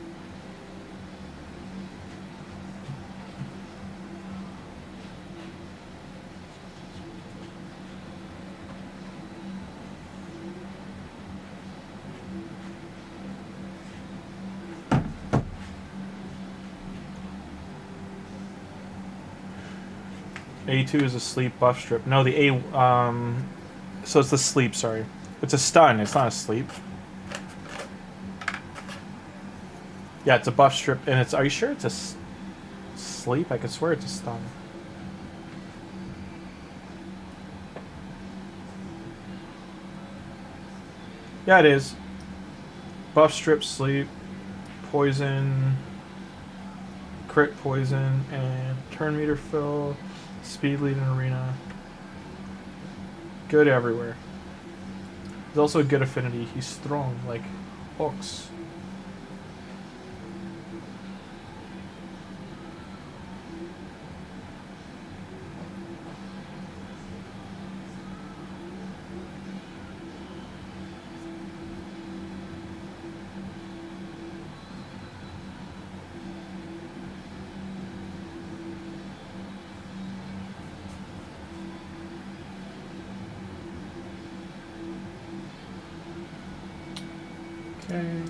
Speaker 1: A2 is a sleep buff strip. No, the so it's the sleep, sorry. It's a stun, it's not a sleep. Yeah, it's a buff strip, and it's, are you sure it's a sleep? I could swear it's a stun. Yeah, it is. Buff, strip, sleep, poison, crit poison, and turn meter fill, speed lead in arena. Good everywhere. He's also a good affinity. He's strong, like Ox. Okay.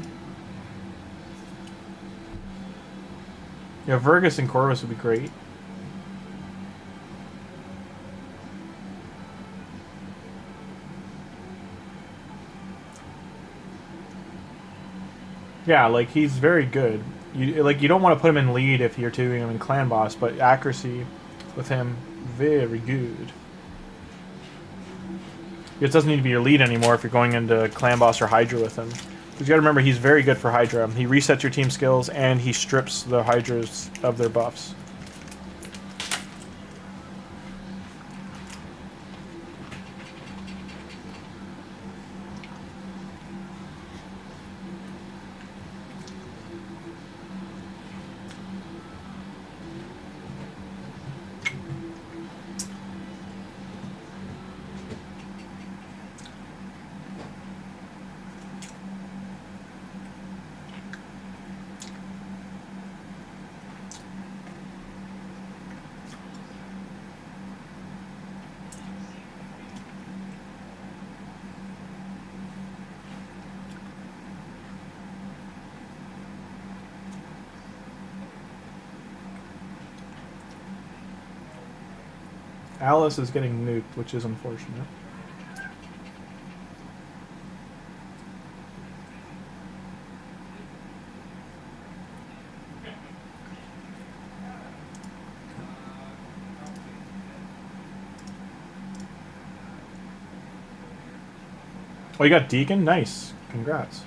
Speaker 1: Yeah, Vergis and Corvvis would be great. Yeah, like he's very good. You don't want to put him in lead if you're doing him in clan boss, but accuracy with him very good. It doesn't need to be your lead anymore if you're going into clan boss or Hydra with him. Because you got to remember, he's very good for Hydra. He resets your team skills and he strips the Hydras of their buffs. Alice is getting nuked, which is unfortunate. Oh, you got Deacon? Nice. Congrats.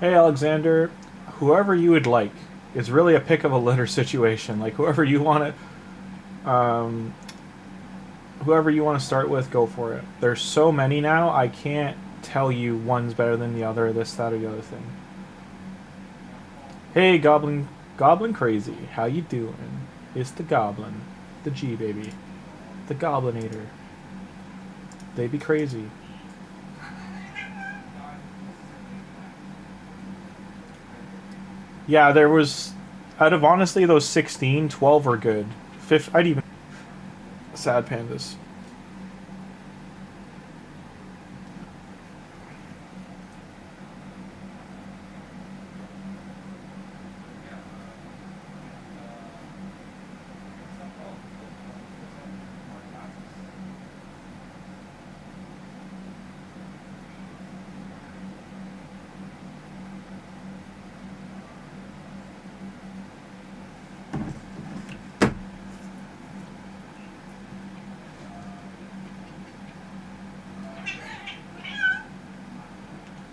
Speaker 1: Hey, Alexander. Whoever you would like. It's really a pick of a litter situation. Like, whoever you want to... whoever you want to start with, go for it. There's so many now, I can't tell you one's better than the other, this, that, or the other thing. Hey, Goblin Crazy. How you doing? It's the Goblin. The G, baby. The Goblinator. They be crazy. Yeah, there was... Out of, honestly, those 16, 12 were good. I'd even... Sad Pandas.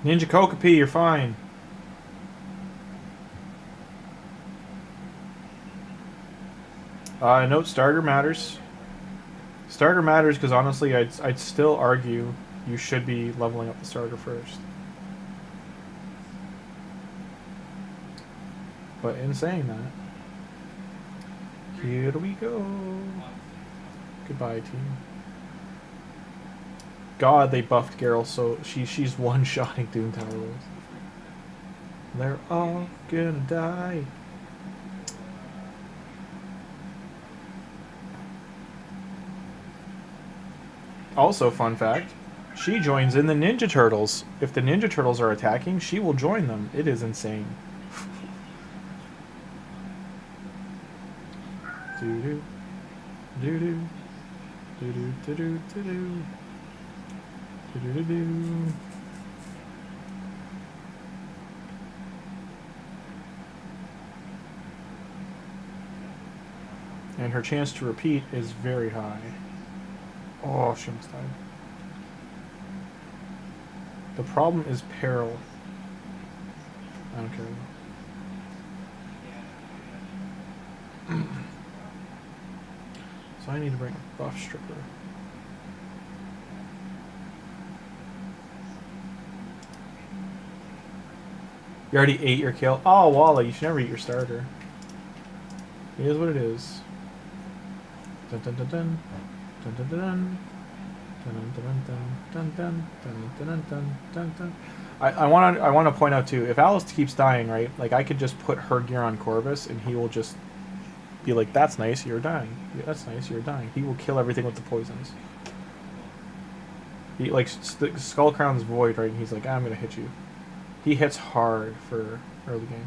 Speaker 1: Ninja Kokopi, you're fine. Note starter matters. Starter matters because honestly, I'd still argue you should be leveling up the starter first. But in saying that, here we go. Goodbye, team. God, they buffed Geralt, so she's one-shotting Doom Tower Lords. They're all gonna die. Also, fun fact, she joins in the Ninja Turtles. If the Ninja Turtles are attacking, she will join them. It is insane. Doo-doo. Doo-doo. Doo-doo, doo-doo, doo-doo. Doo-doo-doo-doo. And her chance to repeat is very high. Oh, she almost died. The problem is peril. I don't care. So I need to bring a buff stripper. You already ate your kill? Oh, Walla, you should never eat your starter. It is what it is. Dun dun dun dun. Dun dun dun dun. Dun dun dun dun dun dun dun dun. I want to point out too, if Alice keeps dying, right? Like I could just put her gear on Corvvis and he will just be like, "That's nice, you're dying. Yeah, that's nice, you're dying." He will kill everything with the poisons. He like Skull Crown's void, right? And he's like, "I'm gonna hit you." He hits hard for early game.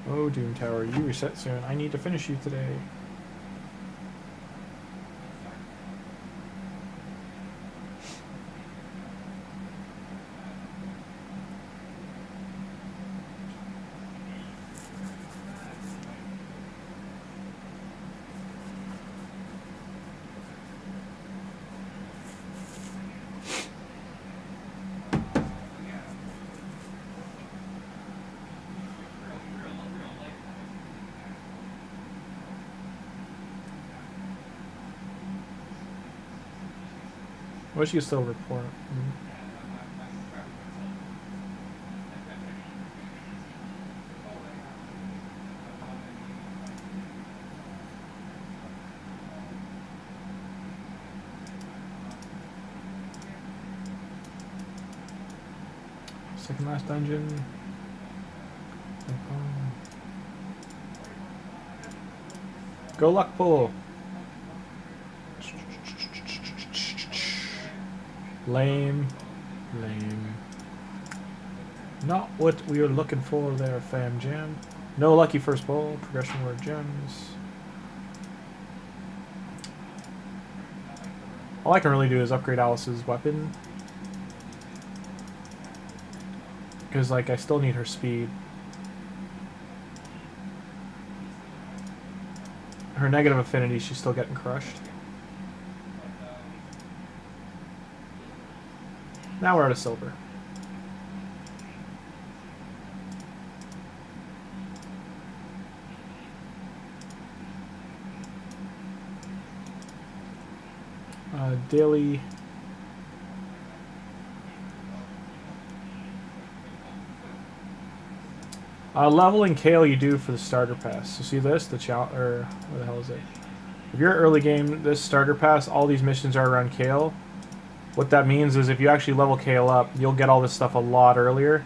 Speaker 1: Oh, Doom Tower, you reset soon. I need to finish you today. I wish you could still report. Second last dungeon. Go luck pull. Lame. Lame. Not what we were looking for there, fam jam. No lucky first pull. Progression word gems. All I can really do is upgrade Alice's weapon. Because, like, I still need her speed. Her negative affinity, she's still getting crushed. Now we're out of silver. Daily. Leveling Kale you do for the starter pass. So see this, the challenge, or what the hell is it? If you're early game, this starter pass, all these missions are around Kale. What that means is if you actually level Kale up, you'll get all this stuff a lot earlier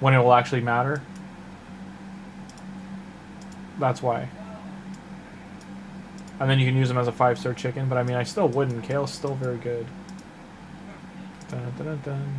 Speaker 1: when it will actually matter. That's why. And then you can use them as a 5-star chicken, but I mean, I still wouldn't. Kale's still very good. Dun, dun, dun, dun.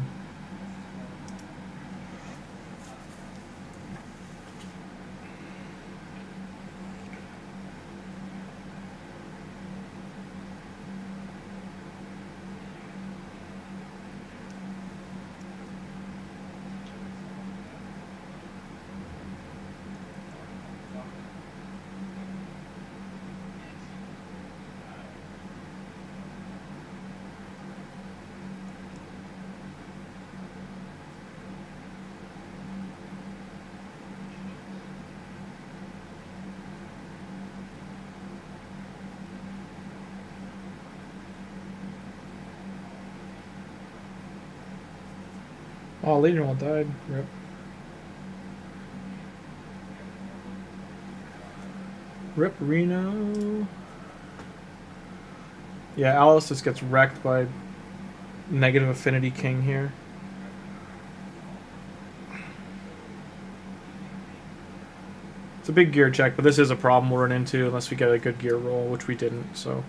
Speaker 1: Oh, Legion all died. Rip. Rip Reno. Yeah, Alice just gets wrecked by negative affinity king here. It's a big gear check, but this is a problem we'll run into unless we get a good gear roll, which we didn't, so.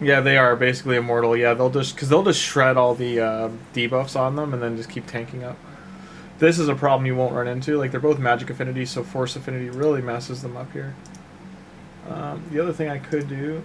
Speaker 1: Yeah, they are basically immortal. Yeah, they'll just shred all the debuffs on them and then just keep tanking up. This is a problem you won't run into. Like, they're both magic affinity, so force affinity really messes them up here. The other thing I could do.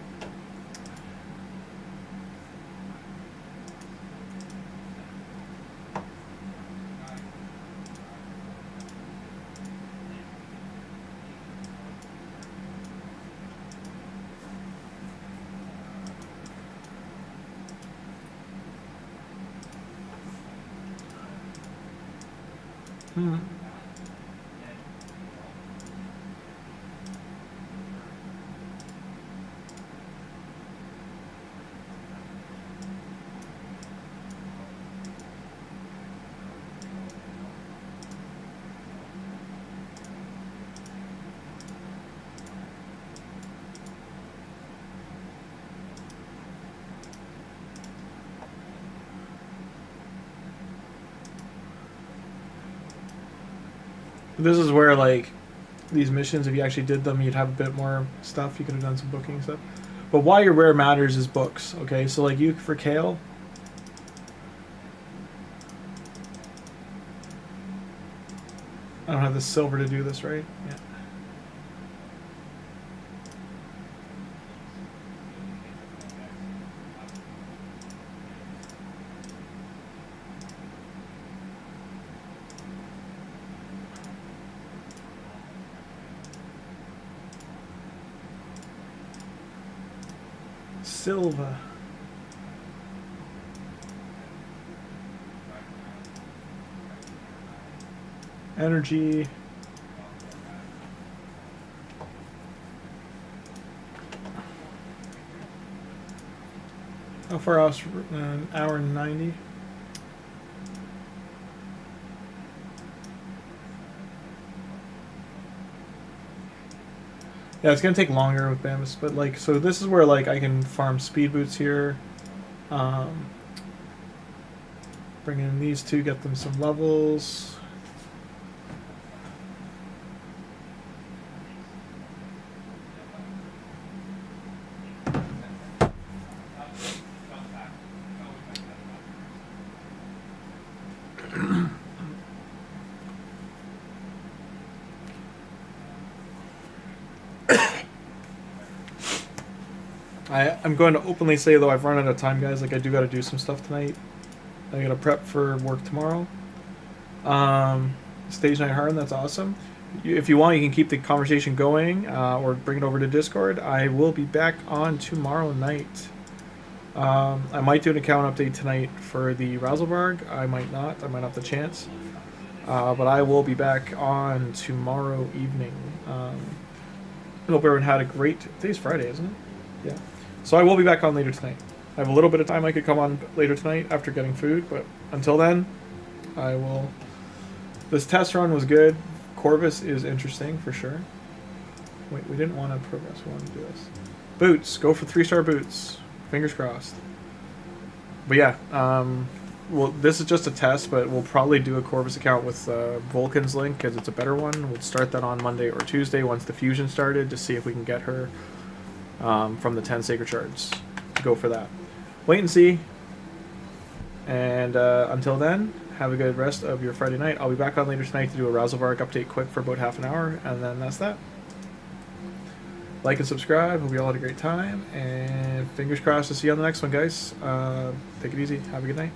Speaker 1: This is where, like, these missions, if you actually did them, you'd have a bit more stuff. You could have done some booking stuff. But why your rare matters is books, okay? So, like, you, for Kale, I don't have the silver to do this, right? Yeah. Silva. Energy. How far else? An hour and 90. Yeah, it's gonna take longer with Bambus, but like, so this is where like I can farm speed boots here. Bring in these two, get them some levels. I'm going to openly say, though, I've run out of time, guys. Like, I do got to do some stuff tonight. I got to prep for work tomorrow. Stage 9 Harden, that's awesome. If you want, you can keep the conversation going or bring it over to Discord. I will be back on tomorrow night. I might do an account update tonight for the RAZELVARG. I might not. I might not have the chance. But I will be back on tomorrow evening. I hope everyone had a great... Today's Friday, isn't it? Yeah. So I will be back on later tonight. I have a little bit of time I could come on later tonight after getting food, but until then, I will... This test run was good. Corvvis is interesting, for sure. Wait, we didn't want to progress. We wanted to do this. Boots. Go for 3-star boots. Fingers crossed. But yeah, well, this is just a test, but we'll probably do a Corvvis account with VOLKIN's link, because it's a better one. We'll start that on Monday or Tuesday once the fusion started to see if we can get her from the 10 Sacred Shards. To go for that. Wait and see. And until then, have a good rest of your Friday night. I'll be back on later tonight to do a RAZELVARG update quick for about half an hour, and then that's that. Like and subscribe. Hope you all had a great time, and fingers crossed to see you on the next one, guys. Take it easy. Have a good night.